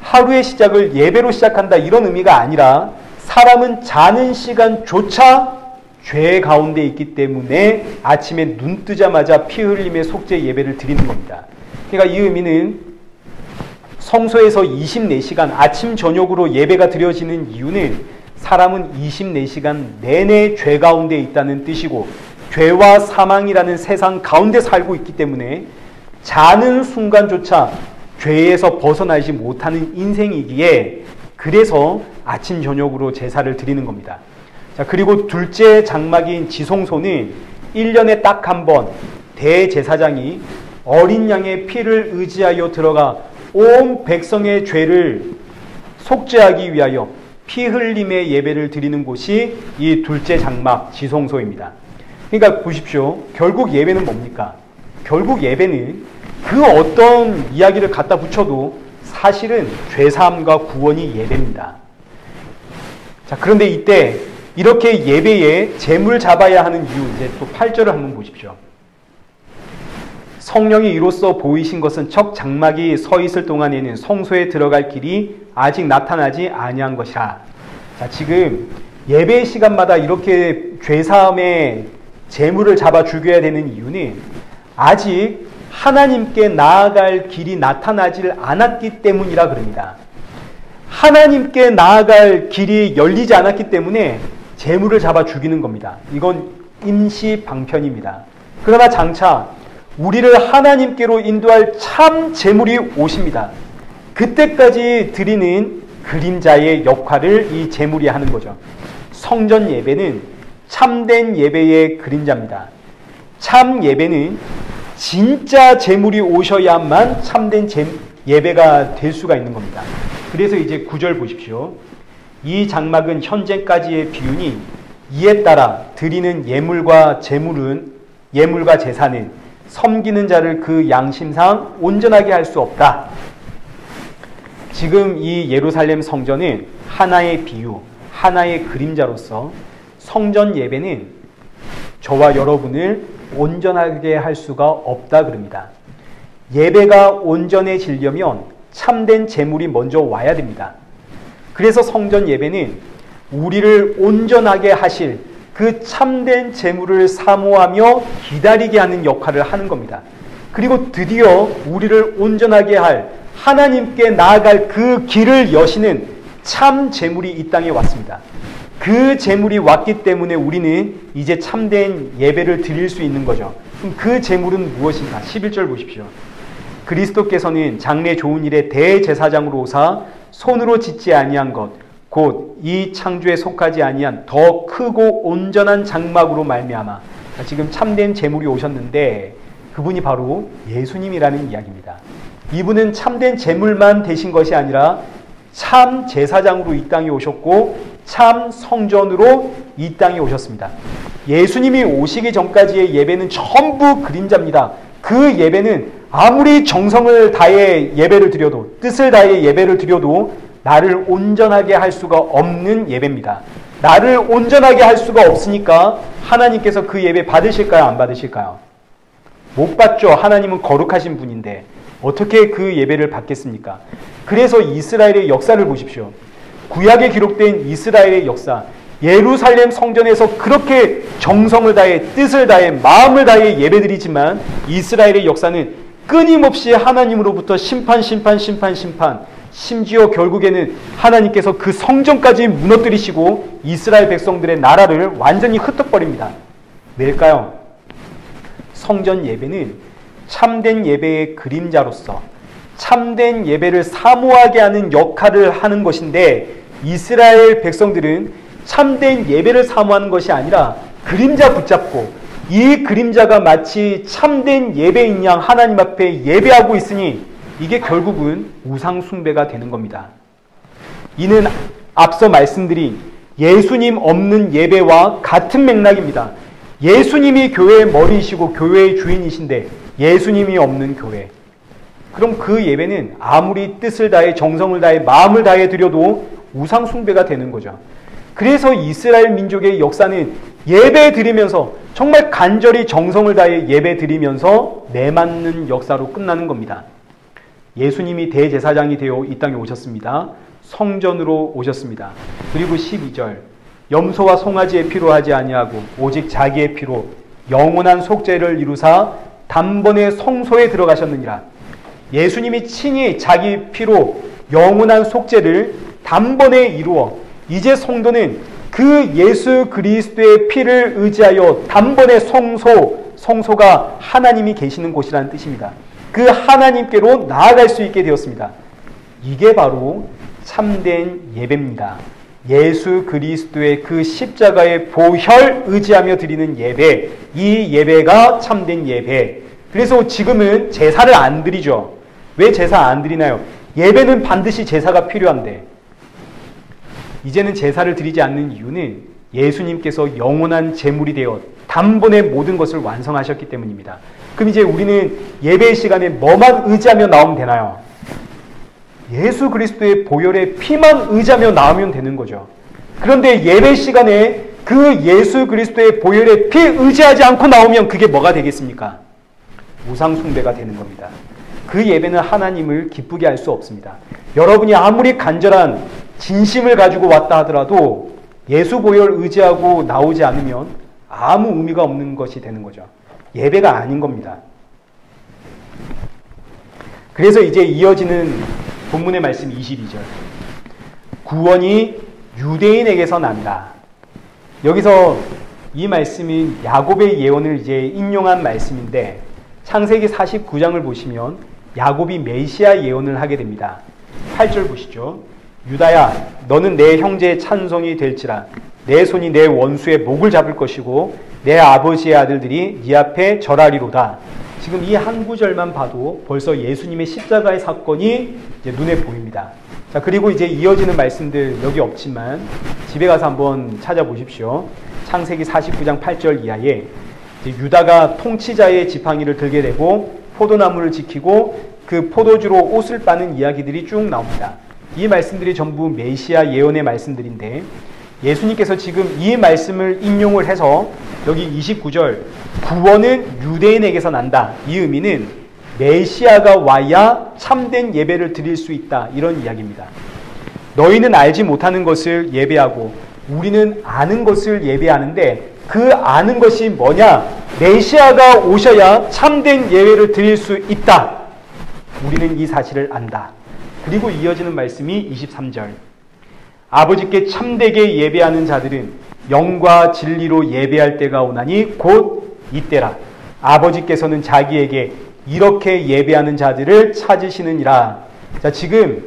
Speaker 2: 하루의 시작을 예배로 시작한다, 이런 의미가 아니라 사람은 자는 시간조차 죄 가운데 있기 때문에 아침에 눈 뜨자마자 피 흘림의 속죄 예배를 드리는 겁니다. 그러니까 이 의미는 성소에서 24시간 아침 저녁으로 예배가 드려지는 이유는 사람은 24시간 내내 죄 가운데 있다는 뜻이고 죄와 사망이라는 세상 가운데 살고 있기 때문에 자는 순간조차 죄에서 벗어나지 못하는 인생이기에 그래서 아침 저녁으로 제사를 드리는 겁니다. 자, 그리고 둘째 장막인 지성소는 1년에 딱 한 번 대제사장이 어린 양의 피를 의지하여 들어가 온 백성의 죄를 속죄하기 위하여 피 흘림의 예배를 드리는 곳이 이 둘째 장막 지성소입니다. 그러니까 보십시오. 결국 예배는 뭡니까? 결국 예배는 그 어떤 이야기를 갖다 붙여도 사실은 죄사함과 구원이 예배입니다. 자, 그런데 이때 이렇게 예배에 제물 잡아야 하는 이유, 이제 또 8절을 한번 보십시오. 성령이 이로써 보이신 것은 첫 장막이 서 있을 동안에는 성소에 들어갈 길이 아직 나타나지 아니한 것이라. 자, 지금 예배 시간마다 이렇게 죄사함의 제물을 잡아 죽여야 되는 이유는 아직 하나님께 나아갈 길이 나타나질 않았기 때문이라 그럽니다. 하나님께 나아갈 길이 열리지 않았기 때문에 제물을 잡아 죽이는 겁니다. 이건 임시 방편입니다. 그러나 장차 우리를 하나님께로 인도할 참 제물이 오십니다. 그때까지 드리는 그림자의 역할을 이 제물이 하는 거죠. 성전 예배는 참된 예배의 그림자입니다. 참 예배는 진짜 제물이 오셔야만 참된 예배가 될 수가 있는 겁니다. 그래서 이제 9절 보십시오. 이 장막은 현재까지의 비유니 이에 따라 드리는 예물과 제사는 섬기는 자를 그 양심상 온전하게 할 수 없다. 지금 이 예루살렘 성전은 하나의 비유, 하나의 그림자로서 성전 예배는 저와 여러분을 온전하게 할 수가 없다 그럽니다. 예배가 온전해지려면 참된 제물이 먼저 와야 됩니다. 그래서 성전 예배는 우리를 온전하게 하실 그 참된 제물을 사모하며 기다리게 하는 역할을 하는 겁니다. 그리고 드디어 우리를 온전하게 할 하나님께 나아갈 그 길을 여시는 참 제물이 이 땅에 왔습니다. 그 제물이 왔기 때문에 우리는 이제 참된 예배를 드릴 수 있는 거죠. 그럼 그 제물은 무엇인가? 11절 보십시오. 그리스도께서는 장래 좋은 일의 대제사장으로 오사 손으로 짓지 아니한 것 곧 이 창조에 속하지 아니한 더 크고 온전한 장막으로 말미암아. 지금 참된 제물이 오셨는데 그분이 바로 예수님이라는 이야기입니다. 이분은 참된 제물만 되신 것이 아니라 참 제사장으로 이 땅에 오셨고 참 성전으로 이 땅에 오셨습니다. 예수님이 오시기 전까지의 예배는 전부 그림자입니다. 그 예배는 아무리 정성을 다해 예배를 드려도, 뜻을 다해 예배를 드려도 나를 온전하게 할 수가 없는 예배입니다. 나를 온전하게 할 수가 없으니까 하나님께서 그 예배 받으실까요? 안 받으실까요? 못 받죠. 하나님은 거룩하신 분인데 어떻게 그 예배를 받겠습니까? 그래서 이스라엘의 역사를 보십시오. 구약에 기록된 이스라엘의 역사, 예루살렘 성전에서 그렇게 정성을 다해, 뜻을 다해, 마음을 다해 예배드리지만 이스라엘의 역사는 끊임없이 하나님으로부터 심판, 심지어 결국에는 하나님께서 그 성전까지 무너뜨리시고 이스라엘 백성들의 나라를 완전히 흩어버립니다. 왜일까요? 성전 예배는 참된 예배의 그림자로서 참된 예배를 사모하게 하는 역할을 하는 것인데 이스라엘 백성들은 참된 예배를 사모하는 것이 아니라 그림자 붙잡고 이 그림자가 마치 참된 예배인 양 하나님 앞에 예배하고 있으니 이게 결국은 우상 숭배가 되는 겁니다. 이는 앞서 말씀드린 예수님 없는 예배와 같은 맥락입니다. 예수님이 교회의 머리이시고 교회의 주인이신데 예수님이 없는 교회. 그럼 그 예배는 아무리 뜻을 다해 정성을 다해 마음을 다해 드려도 우상 숭배가 되는 거죠. 그래서 이스라엘 민족의 역사는 예배 드리면서 정말 간절히 정성을 다해 예배 드리면서 매맞는 역사로 끝나는 겁니다. 예수님이 대제사장이 되어 이 땅에 오셨습니다. 성전으로 오셨습니다. 그리고 12절 염소와 송아지의 피로 하지 아니하고 오직 자기의 피로 영원한 속죄를 이루사 단번에 성소에 들어가셨느니라. 예수님이 친히 자기 피로 영원한 속죄를 단번에 이루어 이제 성도는 그 예수 그리스도의 피를 의지하여 단번에 성소가 하나님이 계시는 곳이라는 뜻입니다. 그 하나님께로 나아갈 수 있게 되었습니다. 이게 바로 참된 예배입니다. 예수 그리스도의 그 십자가의 보혈 의지하며 드리는 예배, 이 예배가 참된 예배. 그래서 지금은 제사를 안 드리죠. 왜 제사 안 드리나요? 예배는 반드시 제사가 필요한데 이제는 제사를 드리지 않는 이유는 예수님께서 영원한 제물이 되어 단번에 모든 것을 완성하셨기 때문입니다. 그럼 이제 우리는 예배 시간에 뭐만 의지하며 나오면 되나요? 예수 그리스도의 보혈의 피만 의지하며 나오면 되는 거죠. 그런데 예배 시간에 그 예수 그리스도의 보혈의 피 의지하지 않고 나오면 그게 뭐가 되겠습니까? 우상 숭배가 되는 겁니다. 그 예배는 하나님을 기쁘게 할 수 없습니다. 여러분이 아무리 간절한 진심을 가지고 왔다 하더라도 예수 보혈 의지하고 나오지 않으면 아무 의미가 없는 것이 되는 거죠. 예배가 아닌 겁니다. 그래서 이제 이어지는 본문의 말씀 22절. 구원이 유대인에게서 난다. 여기서 이 말씀이 야곱의 예언을 이제 인용한 말씀인데 창세기 49장을 보시면 야곱이 메시아 예언을 하게 됩니다. 8절 보시죠. 유다야 너는 내 형제의 찬송이 될지라 내 손이 내 원수의 목을 잡을 것이고 내 아버지의 아들들이 네 앞에 절하리로다. 지금 이 한 구절만 봐도 벌써 예수님의 십자가의 사건이 이제 눈에 보입니다. 자, 그리고 이제 이어지는 말씀들 여기 없지만 집에 가서 한번 찾아보십시오. 창세기 49장 8절 이하에 유다가 통치자의 지팡이를 들게 되고 포도나무를 지키고 그 포도주로 옷을 빠는 이야기들이 쭉 나옵니다. 이 말씀들이 전부 메시아 예언의 말씀들인데 예수님께서 지금 이 말씀을 인용을 해서 여기 29절 구원은 유대인에게서 난다. 이 의미는 메시아가 와야 참된 예배를 드릴 수 있다. 이런 이야기입니다. 너희는 알지 못하는 것을 예배하고 우리는 아는 것을 예배하는데 그 아는 것이 뭐냐? 메시아가 오셔야 참된 예배를 드릴 수 있다. 우리는 이 사실을 안다. 그리고 이어지는 말씀이 23절. 아버지께 참되게 예배하는 자들은 영과 진리로 예배할 때가 오나니 곧 이때라. 아버지께서는 자기에게 이렇게 예배하는 자들을 찾으시느니라. 자, 지금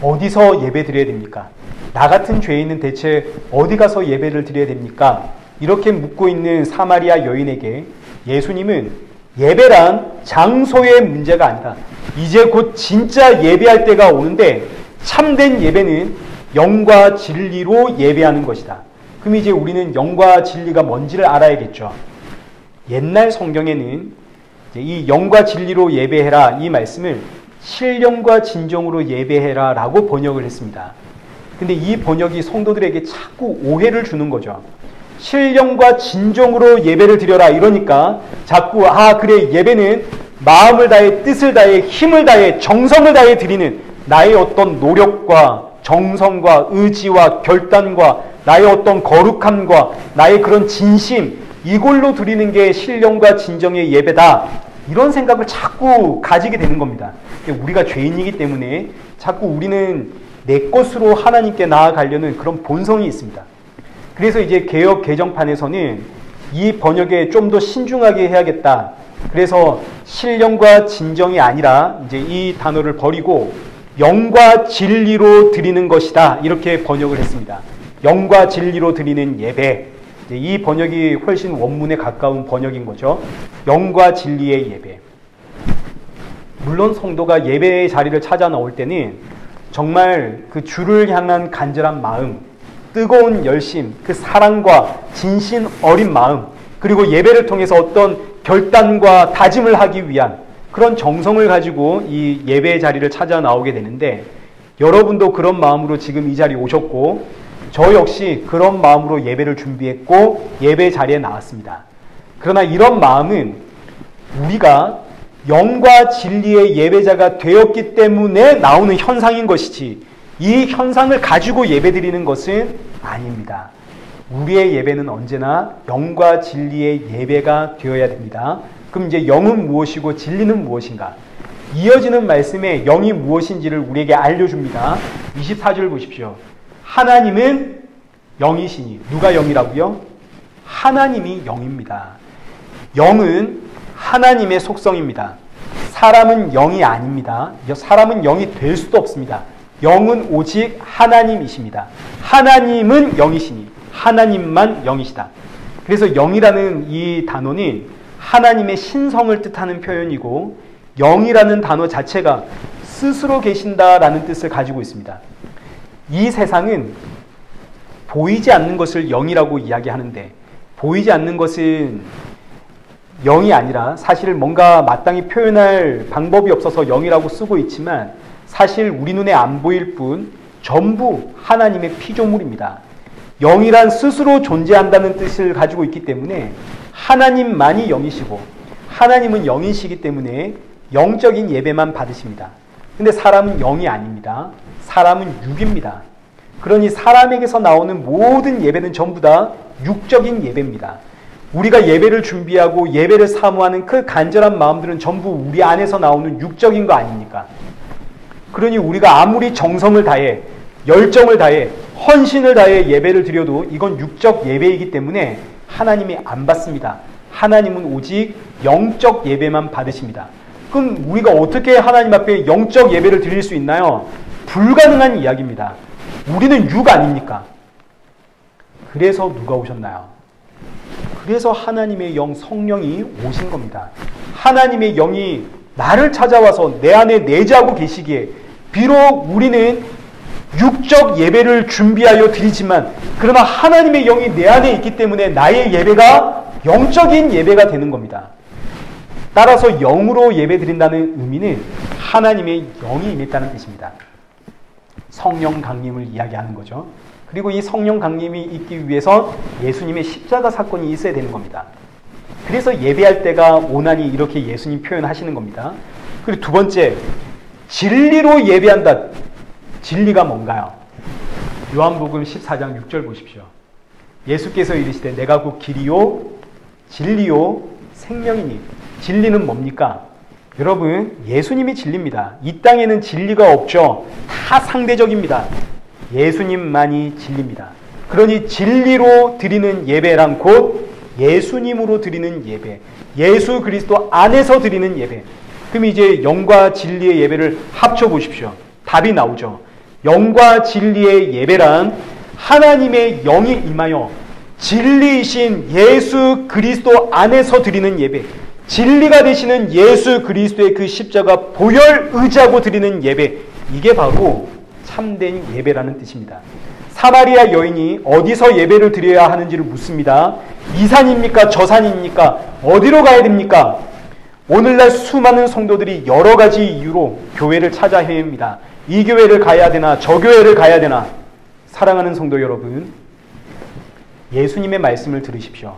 Speaker 2: 어디서 예배 드려야 됩니까? 나 같은 죄인은 대체 어디 가서 예배를 드려야 됩니까? 이렇게 묻고 있는 사마리아 여인에게 예수님은 예배란 장소의 문제가 아니라 이제 곧 진짜 예배할 때가 오는데 참된 예배는 영과 진리로 예배하는 것이다. 그럼 이제 우리는 영과 진리가 뭔지를 알아야겠죠. 옛날 성경에는 이 영과 진리로 예배해라 이 말씀을 신령과 진정으로 예배해라 라고 번역을 했습니다. 근데 이 번역이 성도들에게 자꾸 오해를 주는 거죠. 신령과 진정으로 예배를 드려라 이러니까 자꾸 그래 예배는 마음을 다해 뜻을 다해 힘을 다해 정성을 다해 드리는 나의 어떤 노력과 정성과 의지와 결단과 나의 어떤 거룩함과 나의 그런 진심 이걸로 드리는 게 신령과 진정의 예배다. 이런 생각을 자꾸 가지게 되는 겁니다. 우리가 죄인이기 때문에 자꾸 우리는 내 것으로 하나님께 나아가려는 그런 본성이 있습니다. 그래서 이제 개역 개정판에서는 이 번역에 좀 더 신중하게 해야겠다. 그래서 신령과 진정이 아니라 이제 이 단어를 버리고 영과 진리로 드리는 것이다. 이렇게 번역을 했습니다. 영과 진리로 드리는 예배. 이 번역이 훨씬 원문에 가까운 번역인 거죠. 영과 진리의 예배. 물론 성도가 예배의 자리를 찾아 나올 때는 정말 그 주를 향한 간절한 마음, 뜨거운 열심, 그 사랑과 진심 어린 마음, 그리고 예배를 통해서 어떤 결단과 다짐을 하기 위한 그런 정성을 가지고 이 예배의 자리를 찾아 나오게 되는데 여러분도 그런 마음으로 지금 이 자리에 오셨고 저 역시 그런 마음으로 예배를 준비했고 예배 자리에 나왔습니다. 그러나 이런 마음은 우리가 영과 진리의 예배자가 되었기 때문에 나오는 현상인 것이지 이 현상을 가지고 예배드리는 것은 아닙니다. 우리의 예배는 언제나 영과 진리의 예배가 되어야 됩니다. 그럼 이제 영은 무엇이고 진리는 무엇인가? 이어지는 말씀에 영이 무엇인지를 우리에게 알려줍니다. 24절 보십시오. 하나님은 영이시니 누가 영이라고요? 하나님이 영입니다. 영은 하나님의 속성입니다. 사람은 영이 아닙니다. 사람은 영이 될 수도 없습니다. 영은 오직 하나님이십니다. 하나님은 영이시니 하나님만 영이시다. 그래서 영이라는 이 단어는 하나님의 신성을 뜻하는 표현이고 영이라는 단어 자체가 스스로 계신다라는 뜻을 가지고 있습니다. 이 세상은 보이지 않는 것을 영이라고 이야기하는데 보이지 않는 것은 영이 아니라 사실 뭔가 마땅히 표현할 방법이 없어서 영이라고 쓰고 있지만 사실 우리 눈에 안 보일 뿐 전부 하나님의 피조물입니다. 영이란 스스로 존재한다는 뜻을 가지고 있기 때문에 하나님만이 영이시고 하나님은 영이시기 때문에 영적인 예배만 받으십니다. 근데 사람은 영이 아닙니다. 사람은 육입니다. 그러니 사람에게서 나오는 모든 예배는 전부 다 육적인 예배입니다. 우리가 예배를 준비하고 예배를 사모하는 그 간절한 마음들은 전부 우리 안에서 나오는 육적인 거 아닙니까? 그러니 우리가 아무리 정성을 다해 열정을 다해 헌신을 다해 예배를 드려도 이건 육적 예배이기 때문에 하나님이 안 받습니다. 하나님은 오직 영적 예배만 받으십니다. 그럼 우리가 어떻게 하나님 앞에 영적 예배를 드릴 수 있나요? 불가능한 이야기입니다. 우리는 육 아닙니까? 그래서 누가 오셨나요? 그래서 하나님의 영 성령이 오신 겁니다. 하나님의 영이 나를 찾아와서 내 안에 내재하고 계시기에 비록 우리는 육적 예배를 준비하여 드리지만 그러나 하나님의 영이 내 안에 있기 때문에 나의 예배가 영적인 예배가 되는 겁니다. 따라서 영으로 예배 드린다는 의미는 하나님의 영이 임했다는 뜻입니다. 성령 강림을 이야기하는 거죠. 그리고 이 성령 강림이 있기 위해서 예수님의 십자가 사건이 있어야 되는 겁니다. 그래서 예배할 때가 오나니 이렇게 예수님 표현하시는 겁니다. 그리고 두 번째, 진리로 예배한다. 진리가 뭔가요? 요한복음 14장 6절 보십시오. 예수께서 이르시되 내가 곧 길이요 진리요 생명이니. 진리는 뭡니까? 여러분, 예수님이 진리입니다. 이 땅에는 진리가 없죠. 다 상대적입니다. 예수님만이 진리입니다. 그러니 진리로 드리는 예배란 곧 예수님으로 드리는 예배, 예수 그리스도 안에서 드리는 예배. 그럼 이제 영과 진리의 예배를 합쳐 보십시오. 답이 나오죠. 영과 진리의 예배란 하나님의 영이 임하여 진리이신 예수 그리스도 안에서 드리는 예배, 진리가 되시는 예수 그리스도의 그 십자가 보혈 의지하고 드리는 예배, 이게 바로 참된 예배라는 뜻입니다. 사마리아 여인이 어디서 예배를 드려야 하는지를 묻습니다. 이 산입니까? 저 산입니까? 어디로 가야 됩니까? 오늘날 수많은 성도들이 여러 가지 이유로 교회를 찾아 헤맵니다. 이 교회를 가야 되나? 저 교회를 가야 되나? 사랑하는 성도 여러분, 예수님의 말씀을 들으십시오.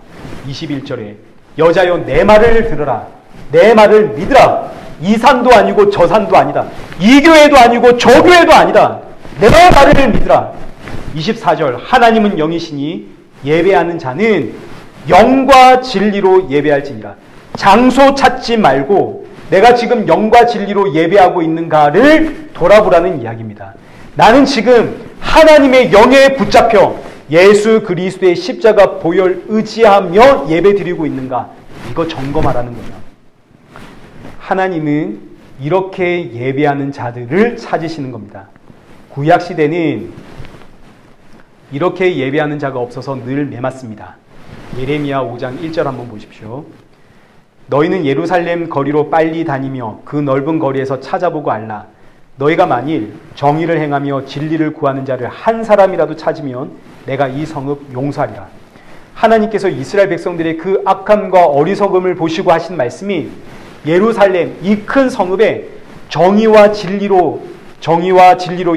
Speaker 2: 21절에 여자여 내 말을 들으라. 내 말을 믿으라. 이 산도 아니고 저 산도 아니다. 이 교회도 아니고 저 교회도 아니다. 내 말을 믿으라. 24절 하나님은 영이시니 예배하는 자는 영과 진리로 예배할지니라. 장소 찾지 말고 내가 지금 영과 진리로 예배하고 있는가를 돌아보라는 이야기입니다. 나는 지금 하나님의 영에 붙잡혀 예수 그리스도의 십자가 보혈 의지하며 예배드리고 있는가, 이거 점검하라는 거죠. 하나님은 이렇게 예배하는 자들을 찾으시는 겁니다. 구약시대는 이렇게 예배하는 자가 없어서 늘 메맞습니다. 예레미야 5장 1절 한번 보십시오. 너희는 예루살렘 거리로 빨리 다니며 그 넓은 거리에서 찾아보고 알라. 너희가 만일 정의를 행하며 진리를 구하는 자를 한 사람이라도 찾으면 내가 이 성읍 용서하리라. 하나님께서 이스라엘 백성들의 그 악함과 어리석음을 보시고 하신 말씀이 예루살렘 이 큰 성읍에 정의와 진리로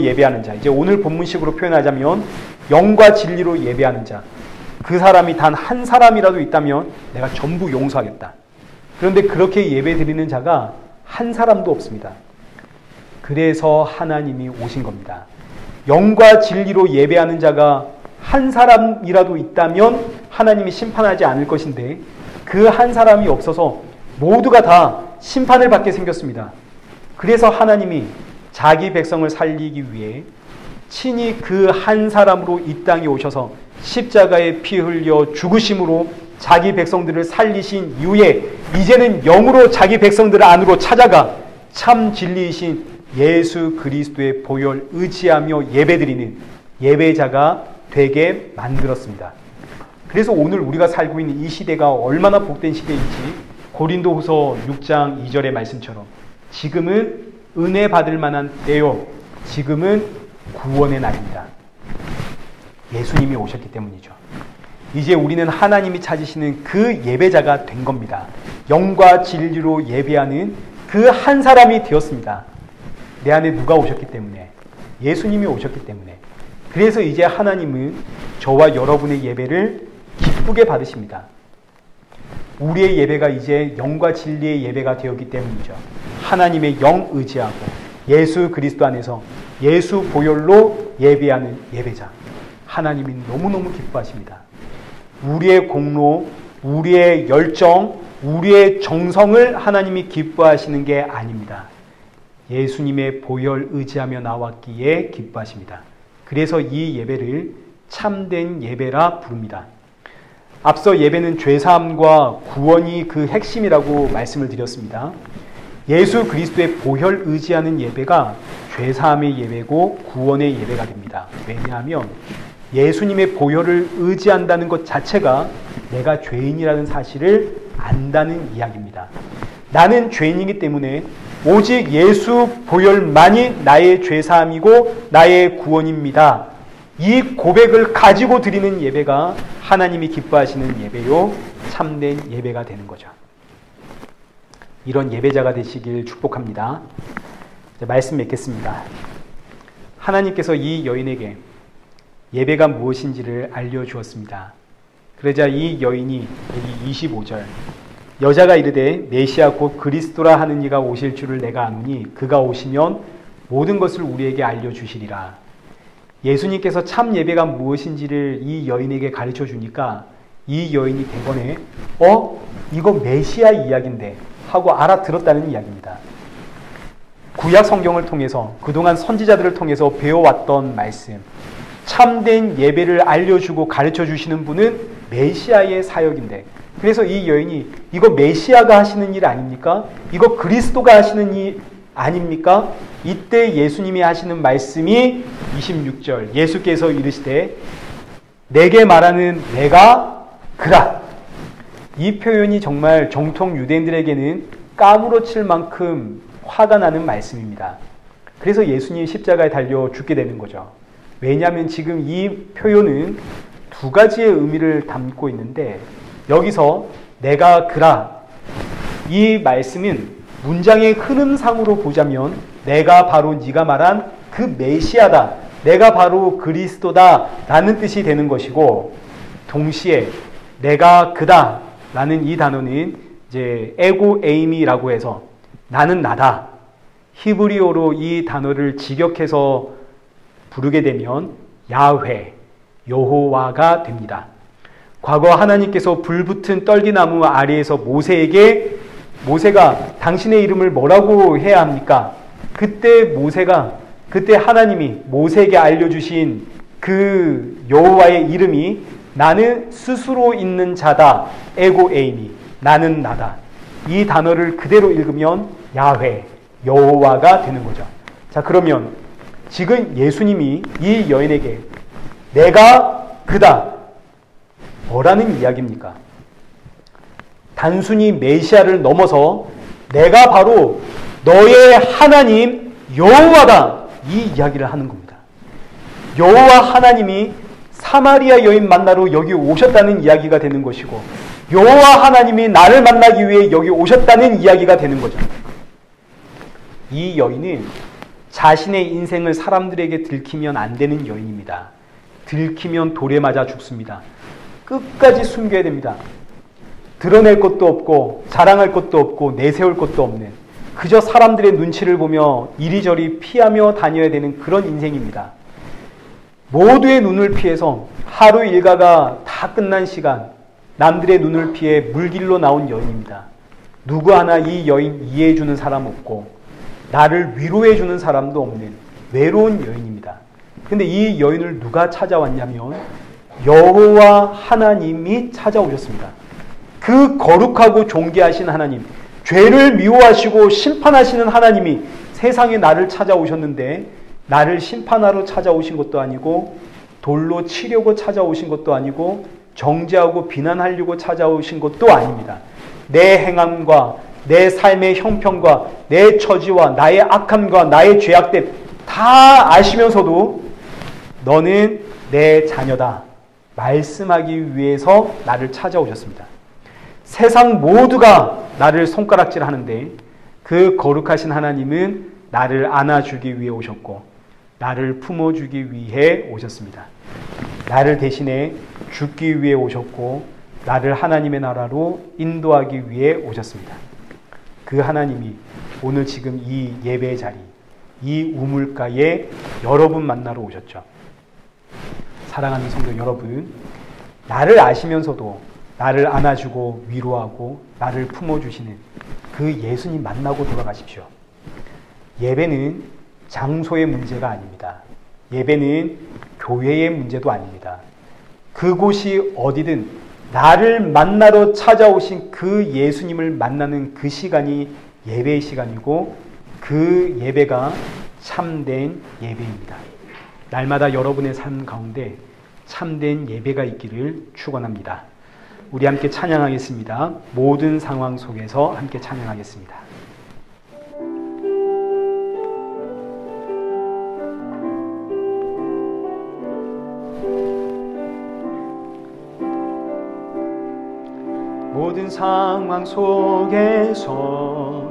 Speaker 2: 예배하는 자, 이제 오늘 본문식으로 표현하자면 영과 진리로 예배하는 자, 그 사람이 단 한 사람이라도 있다면 내가 전부 용서하겠다. 그런데 그렇게 예배드리는 자가 한 사람도 없습니다. 그래서 하나님이 오신 겁니다. 영과 진리로 예배하는 자가 한 사람이라도 있다면 하나님이 심판하지 않을 것인데 그 한 사람이 없어서 모두가 다 심판을 받게 생겼습니다. 그래서 하나님이 자기 백성을 살리기 위해 친히 그 한 사람으로 이 땅에 오셔서 십자가에 피 흘려 죽으심으로 자기 백성들을 살리신 이후에 이제는 영으로 자기 백성들 안으로 찾아가 참 진리이신 예수 그리스도의 보혈 의지하며 예배드리는 예배자가 되게 만들었습니다. 그래서 오늘 우리가 살고 있는 이 시대가 얼마나 복된 시대인지 고린도후서 6장 2절의 말씀처럼 지금은 은혜 받을 만한 때요, 지금은 구원의 날입니다. 예수님이 오셨기 때문이죠. 이제 우리는 하나님이 찾으시는 그 예배자가 된 겁니다. 영과 진리로 예배하는 그 한 사람이 되었습니다. 내 안에 누가 오셨기 때문에, 예수님이 오셨기 때문에. 그래서 이제 하나님은 저와 여러분의 예배를 기쁘게 받으십니다. 우리의 예배가 이제 영과 진리의 예배가 되었기 때문이죠. 하나님의 영 의지하고 예수 그리스도 안에서 예수 보혈로 예배하는 예배자, 하나님이 너무너무 기뻐하십니다. 우리의 공로, 우리의 열정, 우리의 정성을 하나님이 기뻐하시는 게 아닙니다. 예수님의 보혈 의지하며 나왔기에 기뻐하십니다. 그래서 이 예배를 참된 예배라 부릅니다. 앞서 예배는 죄사함과 구원이 그 핵심이라고 말씀을 드렸습니다. 예수 그리스도의 보혈 의지하는 예배가 죄사함의 예배고 구원의 예배가 됩니다. 왜냐하면 예수님의 보혈을 의지한다는 것 자체가 내가 죄인이라는 사실을 안다는 이야기입니다. 나는 죄인이기 때문에 오직 예수 보혈만이 나의 죄사함이고 나의 구원입니다. 이 고백을 가지고 드리는 예배가 하나님이 기뻐하시는 예배요, 참된 예배가 되는 거죠. 이런 예배자가 되시길 축복합니다. 말씀 맺겠습니다. 하나님께서 이 여인에게 예배가 무엇인지를 알려주었습니다. 그러자 이 여인이 여기 25절 여자가 이르되 메시아 곧 그리스도라 하는 이가 오실 줄을 내가 아노니 그가 오시면 모든 것을 우리에게 알려주시리라. 예수님께서 참 예배가 무엇인지를 이 여인에게 가르쳐 주니까 이 여인이 대번에 이거 메시아 이야기인데 하고 알아들었다는 이야기입니다. 구약 성경을 통해서 그동안 선지자들을 통해서 배워왔던 말씀, 참된 예배를 알려주고 가르쳐 주시는 분은 메시아의 사역인데, 그래서 이 여인이 이거 메시아가 하시는 일 아닙니까? 이거 그리스도가 하시는 일 아닙니까? 이때 예수님이 하시는 말씀이 26절 예수께서 이르시되 내게 말하는 내가 그라. 이 표현이 정말 정통 유대인들에게는 까무러칠 만큼 화가 나는 말씀입니다. 그래서 예수님이 십자가에 달려 죽게 되는 거죠. 왜냐하면 지금 이 표현은 두 가지의 의미를 담고 있는데, 여기서 내가 그라, 이 말씀은 문장의 흐름상으로 보자면 내가 바로 네가 말한 그 메시아다, 내가 바로 그리스도다 라는 뜻이 되는 것이고, 동시에 내가 그다 라는 이 단어는 이제 에고 에이미라고 해서 나는 나다, 히브리어로 이 단어를 직역해서 부르게 되면 야훼, 여호와가 됩니다. 과거 하나님께서 불붙은 떨기나무 아래에서 모세가 당신의 이름을 뭐라고 해야 합니까? 그때 하나님이 모세에게 알려주신 그 여호와의 이름이 나는 스스로 있는 자다, 에고 에이미, 나는 나다. 이 단어를 그대로 읽으면 야훼, 여호와가 되는 거죠. 자, 그러면 지금 예수님이 이 여인에게 내가 그다, 뭐라는 이야기입니까? 단순히 메시아를 넘어서 내가 바로 너의 하나님 여호와다, 이 이야기를 하는 겁니다. 여호와 하나님이 사마리아 여인 만나러 여기 오셨다는 이야기가 되는 것이고, 여호와 하나님이 나를 만나기 위해 여기 오셨다는 이야기가 되는 거죠. 이 여인은 자신의 인생을 사람들에게 들키면 안 되는 여인입니다. 들키면 돌에 맞아 죽습니다. 끝까지 숨겨야 됩니다. 드러낼 것도 없고 자랑할 것도 없고 내세울 것도 없는, 그저 사람들의 눈치를 보며 이리저리 피하며 다녀야 되는 그런 인생입니다. 모두의 눈을 피해서 하루 일과가 다 끝난 시간, 남들의 눈을 피해 물길로 나온 여인입니다. 누구 하나 이 여인 이해해주는 사람 없고 나를 위로해주는 사람도 없는 외로운 여인입니다. 근데 이 여인을 누가 찾아왔냐면 여호와 하나님이 찾아오셨습니다. 그 거룩하고 존귀하신 하나님, 죄를 미워하시고 심판하시는 하나님이 세상에 나를 찾아오셨는데, 나를 심판하러 찾아오신 것도 아니고 돌로 치려고 찾아오신 것도 아니고 정죄하고 비난하려고 찾아오신 것도 아닙니다. 내 행함과 내 삶의 형편과 내 처지와 나의 악함과 나의 죄악됨 다 아시면서도 너는 내 자녀다 말씀하기 위해서 나를 찾아오셨습니다. 세상 모두가 나를 손가락질하는데 그 거룩하신 하나님은 나를 안아주기 위해 오셨고 나를 품어주기 위해 오셨습니다. 나를 대신해 죽기 위해 오셨고 나를 하나님의 나라로 인도하기 위해 오셨습니다. 그 하나님이 오늘 지금 이 예배의 자리, 이 우물가에 여러분 만나러 오셨죠. 사랑하는 성도 여러분, 나를 아시면서도 나를 안아주고 위로하고 나를 품어주시는 그 예수님 만나고 돌아가십시오. 예배는 장소의 문제가 아닙니다. 예배는 교회의 문제도 아닙니다. 그곳이 어디든 나를 만나러 찾아오신 그 예수님을 만나는 그 시간이 예배의 시간이고, 그 예배가 참된 예배입니다. 날마다 여러분의 삶 가운데 참된 예배가 있기를 축원합니다. 우리 함께 찬양하겠습니다. 모든 상황 속에서 함께 찬양하겠습니다. 모든 상황 속에서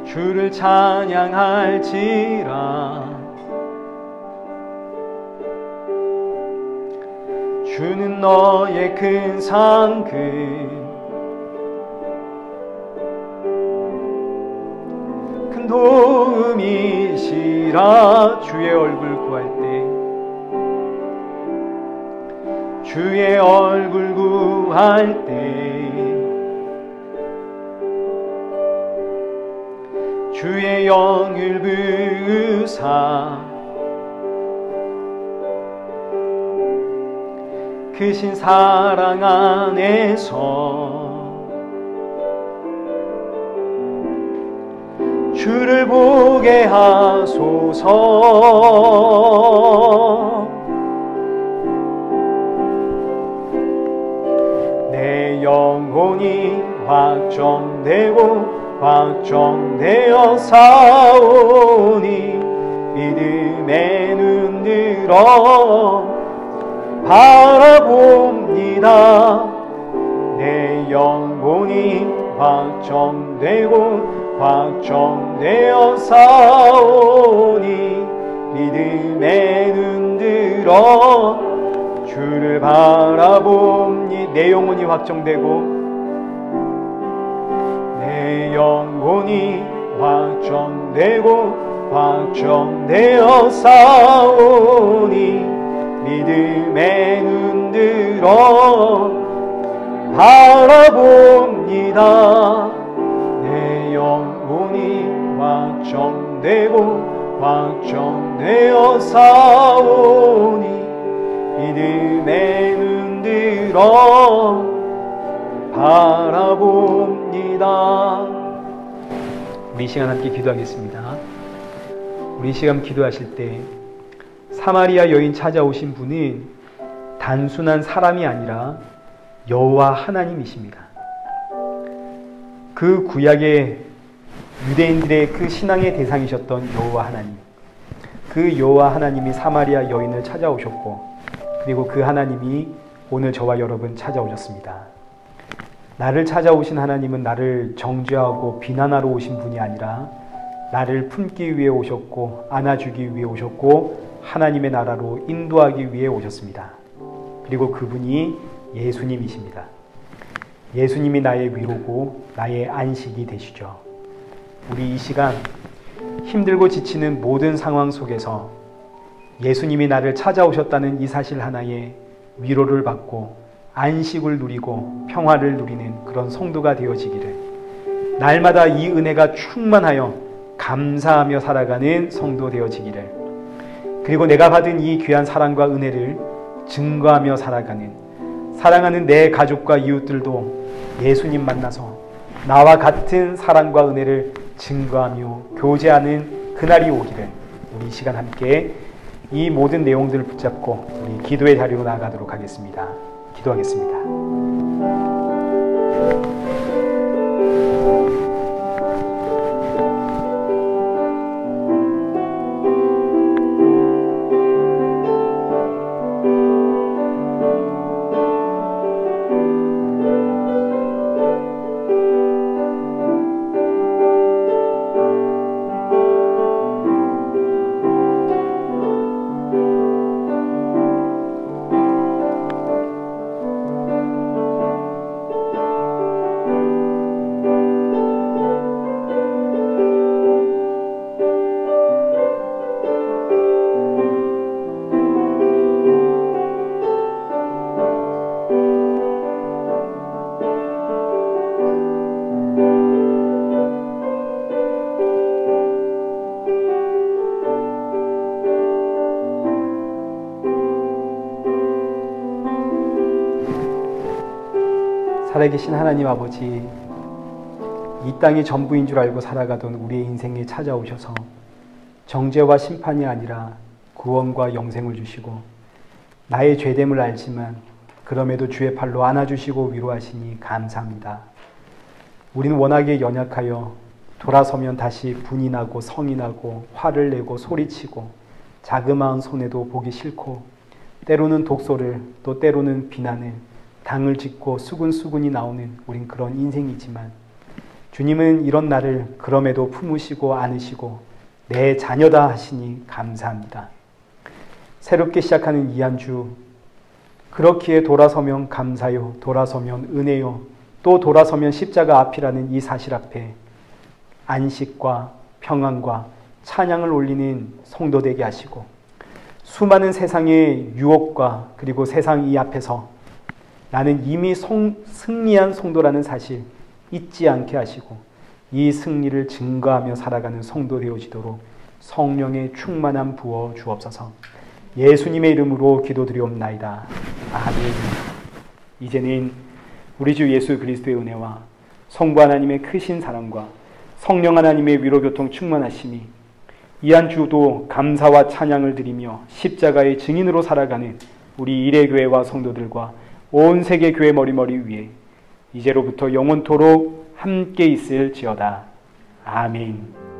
Speaker 2: 주를 찬양할지라. 주는 너의 큰 상급 큰 도움이시라. 주의 얼굴 구할 때 주의 얼굴 구할 때 주의 영을 부으사 크신 사랑 안에서 주를 보게 하소서. 내 영혼이 확정되어 사오니 믿음에 눈들어 바라봅니다. 내 영혼이 확정되어 사오니 믿음에 눈들어 주를 바라봅니. 내 영혼이 확정되고 내 영혼이 확정되어 사오니 믿음에 눈들어 바라봅니다. 내 영혼이 확정되어 사오니 믿음에 눈들어 바라봅니다. 우리 시간 함께 기도하겠습니다. 우리 시간 기도하실 때 사마리아 여인 찾아오신 분은 단순한 사람이 아니라 여호와 하나님이십니다. 그 구약의 유대인들의 그 신앙의 대상이셨던 여호와 하나님, 그 여호와 하나님이 사마리아 여인을 찾아오셨고, 그리고 그 하나님이 오늘 저와 여러분 찾아오셨습니다. 나를 찾아오신 하나님은 나를 정죄하고 비난하러 오신 분이 아니라 나를 품기 위해 오셨고 안아주기 위해 오셨고 하나님의 나라로 인도하기 위해 오셨습니다. 그리고 그분이 예수님이십니다. 예수님이 나의 위로고 나의 안식이 되시죠. 우리 이 시간 힘들고 지치는 모든 상황 속에서 예수님이 나를 찾아오셨다는 이 사실 하나에 위로를 받고 안식을 누리고 평화를 누리는 그런 성도가 되어지기를, 날마다 이 은혜가 충만하여 감사하며 살아가는 성도 되어지기를, 그리고 내가 받은 이 귀한 사랑과 은혜를 증거하며 살아가는, 사랑하는 내 가족과 이웃들도 예수님 만나서 나와 같은 사랑과 은혜를 증거하며 교제하는 그날이 오기를, 우리 이 시간 함께 이 모든 내용들을 붙잡고 우리 기도의 자리로 나아가도록 하겠습니다. 기도하겠습니다. 살아계신 하나님 아버지, 이 땅이 전부인 줄 알고 살아가던 우리의 인생에 찾아오셔서 정죄와 심판이 아니라 구원과 영생을 주시고, 나의 죄됨을 알지만 그럼에도 주의 팔로 안아주시고 위로하시니 감사합니다. 우리는 워낙에 연약하여 돌아서면 다시 분이 나고 성이 나고 화를 내고 소리치고 자그마한 손해도 보기 싫고
Speaker 1: 때로는 독소를, 또 때로는 비난을, 당을 짓고 수군수군이 나오는 우린 그런 인생이지만 주님은 이런 나를 그럼에도 품으시고 안으시고 내 자녀다 하시니 감사합니다. 새롭게 시작하는 이 한 주, 그렇기에 돌아서면 감사요, 돌아서면 은혜요, 또 돌아서면 십자가 앞이라는 이 사실 앞에 안식과 평안과 찬양을 올리는 성도 되게 하시고, 수많은 세상의 유혹과 그리고 세상 이 앞에서 나는 이미 승리한 성도라는 사실 잊지 않게 하시고, 이 승리를 증거하며 살아가는 성도 되어지도록 성령의 충만함 부어 주옵소서. 예수님의 이름으로 기도드리옵나이다. 아멘. 이제는 우리 주 예수 그리스도의 은혜와 성부 하나님의 크신 사랑과 성령 하나님의 위로교통 충만하심이 이 한 주도 감사와 찬양을 드리며 십자가의 증인으로 살아가는 우리 일회교회와 성도들과 온 세계 교회 머리머리 위에 이제로부터 영원토록 함께 있을지어다. 아멘.